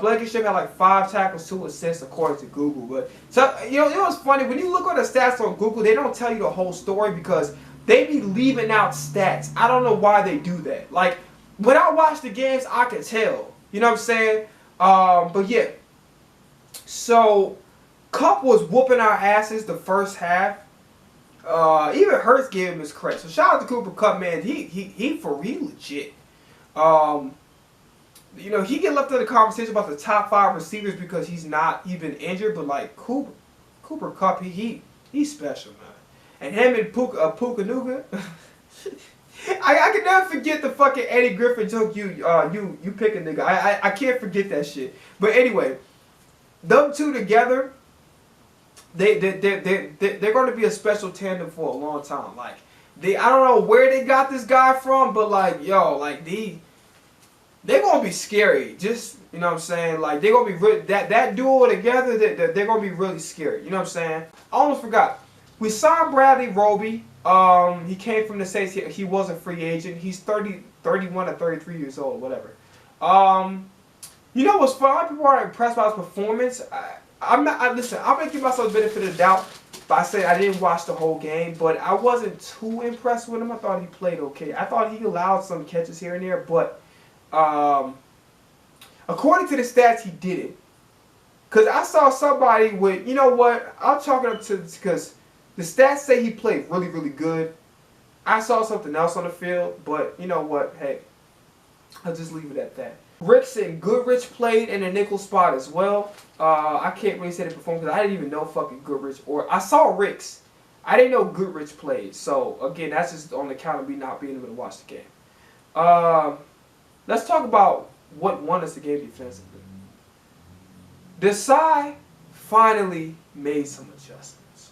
Blankenship had like 5 tackles, 2 assists, according to Google. But so you know, it was funny when you look at the stats on Google, they don't tell you the whole story because they be leaving out stats. I don't know why they do that. Like when I watch the games, I can tell. You know what I'm saying? But yeah. So Cup was whooping our asses the first half. Even Hurts gave him his credit. So shout out to Cooper Kupp, man. He legit. You know, he get left in the conversation about the top 5 receivers because he's been injured, but like Cooper Kupp, he's special, man. And him and Puka. I can never forget the fucking Eddie Griffin joke. You pick a nigga. I can't forget that shit. But anyway, them two together, they're going to be a special tandem for a long time. Like I don't know where they got this guy from, but like yo, like they're gonna be scary. Just, you know what I'm saying? Like they're gonna be really, that duo together. They're gonna be really scary. You know what I'm saying? I almost forgot. We signed Bradley Roby. He came from the States. He was a free agent. He's 31 or 33 years old, whatever. You know what's fun? A lot of people are impressed by his performance. Listen, I'm gonna give myself the benefit of the doubt by saying I didn't watch the whole game, but I wasn't too impressed with him. I thought he played okay. I thought he allowed some catches here and there, but according to the stats, he didn't. Because I saw somebody with, you know what, I'll chalk it up to, because the stats say he played really, really good. I saw something else on the field, but you know what, hey, I'll just leave it at that. Ricks and Goodrich played in the nickel spot as well. I can't really say they performed because I didn't even know fucking Goodrich, or I saw Ricks. I didn't know Goodrich played. So again, that's just on the account of me not being able to watch the game. Let's talk about what won us the game defensively. Desai finally made some adjustments.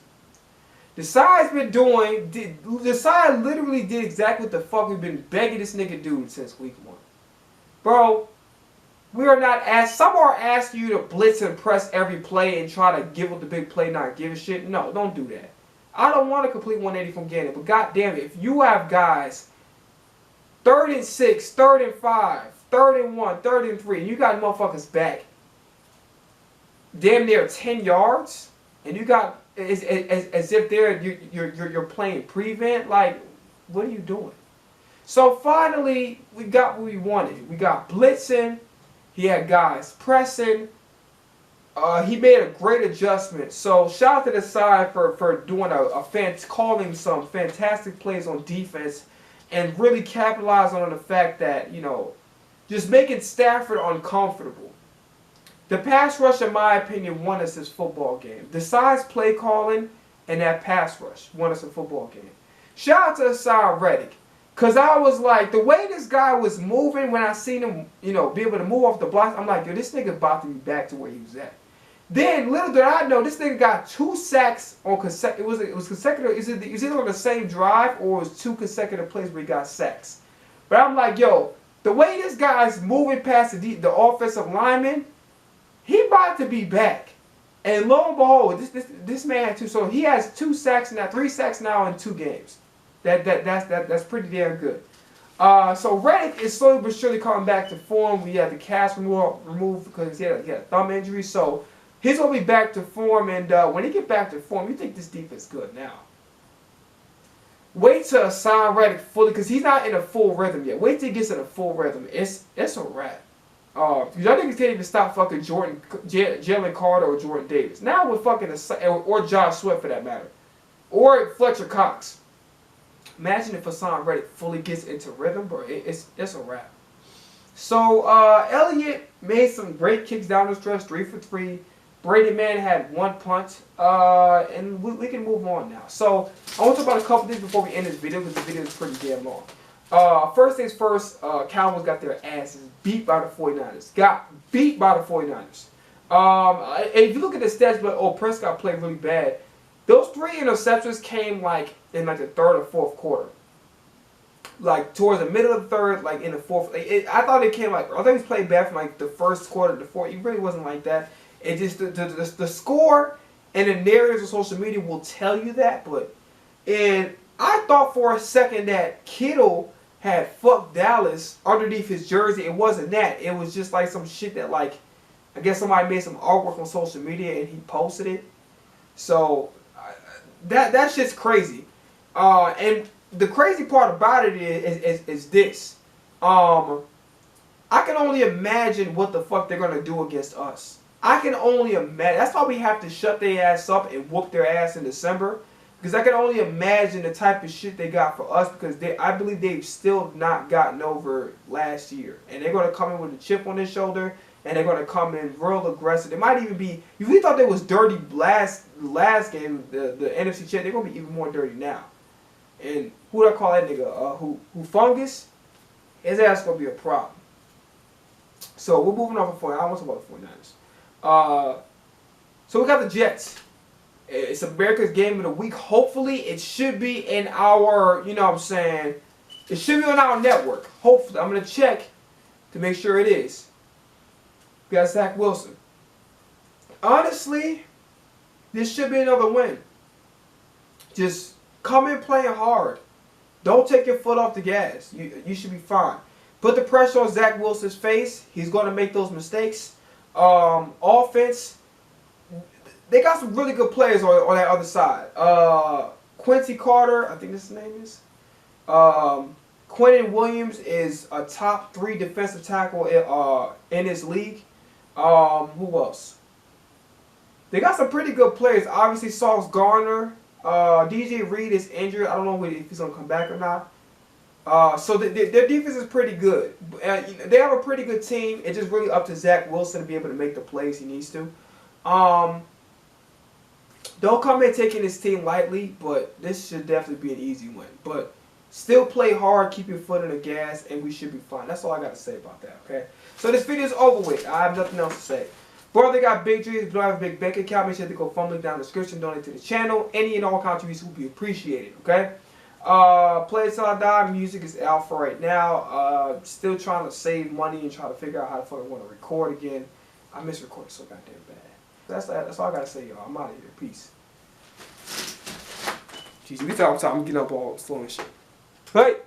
Desai's been doing, Desai literally did exactly what the fuck we've been begging this nigga do since week 1. Bro, we are not asked, some are asking you to blitz and press every play and try to give up the big play, not give a shit. No, don't do that. I don't want to complete 180 from Gannon, but goddamn it, if you have guys 3rd and 6, 3rd and 5, 3rd and 1, 3rd and 3, and you got motherfuckers back damn near 10 yards, and you got as if you're playing prevent, like what are you doing? So finally we got what we wanted. We got blitzing. He had guys pressing. He made a great adjustment. So shout out to the side for doing calling some fantastic plays on defense and really capitalizing on the fact that, you know, just making Stafford uncomfortable. The pass rush, in my opinion, won us this football game. The size play calling and that pass rush won us a football game. Shout out to Hassan Reddick. Because I was like, the way this guy was moving when I seen him, you know, be able to move off the block, I'm like, yo, this nigga about to be back to where he was at. Then little did I know, this nigga got 2 sacks on consecutive. It was consecutive. Is it either on the same drive or it was 2 consecutive plays where he got sacks. But I'm like, yo, the way this guy's moving past the offensive lineman, he about to be back. And lo and behold, this man had 2. So he has 2 sacks now, 3 sacks now in 2 games. That's pretty damn good. So Reddick is slowly but surely coming back to form. We had the cast removed because he had a thumb injury. So he's going to be back to form. And when he get back to form, you think this defense is good now. Wait till Hassan Reddick fully, because he's not in a full rhythm yet. Wait till he gets in a full rhythm. It's a wrap. Y'all niggas can't even stop fucking Jalen Carter or Jordan Davis. Now with fucking or Josh Swift for that matter, or Fletcher Cox. Imagine if Hassan Reddick fully gets into rhythm, bro. It's a wrap. So Elliott made some great kicks down the stretch, 3 for 3. Brady Man had 1 punt, and we can move on now. So I want to talk about a couple things before we end this video because the video is pretty damn long. First things first, Cowboys got their asses beat by the 49ers. Got beat by the 49ers. If you look at the stats, but Prescott played really bad. Those 3 interceptions came like in like the 3rd or 4th quarter. Like towards the middle of the 3rd, like in the 4th. I thought it came like, I thought he was playing bad from like the 1st quarter to the 4th. It really wasn't like that. It just the score and the narratives on social media will tell you that. And I thought for a second that Kittle had fucked Dallas underneath his jersey. It wasn't that. It was just like some shit that like, I guess somebody made some artwork on social media and he posted it. So that shit's crazy. And the crazy part about it is this. I can only imagine what the fuck they're gonna do against us. I can only imagine. That's why we have to shut their ass up and whoop their ass in December. Because I can only imagine the type of shit they got for us. Because I believe they've still not gotten over last year. And they're going to come in with a chip on their shoulder. And they're going to come in real aggressive. They might even be, if we thought they was dirty last game, the NFC champ, they're going to be even more dirty now. And who do I call that nigga? Who Fungus? His ass going to be a problem. So we're moving on from 49ers. I want to talk about the 49ers. So we got the Jets. It's America's game of the week. Hopefully it should be in our, you know what I'm saying, it should be on our network. Hopefully. I'm going to check to make sure it is. We got Zach Wilson. Honestly, this should be another win. Just come in playing hard. Don't take your foot off the gas. You should be fine. Put the pressure on Zach Wilson's face. He's going to make those mistakes. Offense, they got some really good players on that other side. Quincy Carter, I think his name is. Quentin Williams is a top 3 defensive tackle in this league. Who else? They got some pretty good players. Obviously, Sauce Gardner. DJ Reed is injured. I don't know if he's going to come back or not. So their defense is pretty good. They have a pretty good team. It's just really up to Zach Wilson to be able to make the plays he needs to. Don't come in taking this team lightly, but this should definitely be an easy win. But still play hard, keep your foot on the gas, and we should be fine. That's all I got to say about that, okay? So this video is over with. I have nothing else to say. Brother got big dreams. If you don't have a big bank account, make sure to go phone link down in the description. Donate to the channel. Any and all contributions will be appreciated, okay? Play Till I Die music is out for right now. Still trying to save money and try to figure out how the fuck I want to record again. I miss recording so goddamn bad. That's all I gotta say, y'all. I'm out of here. Peace. Jeez, we talking time. I'm getting up all slow and shit. Right?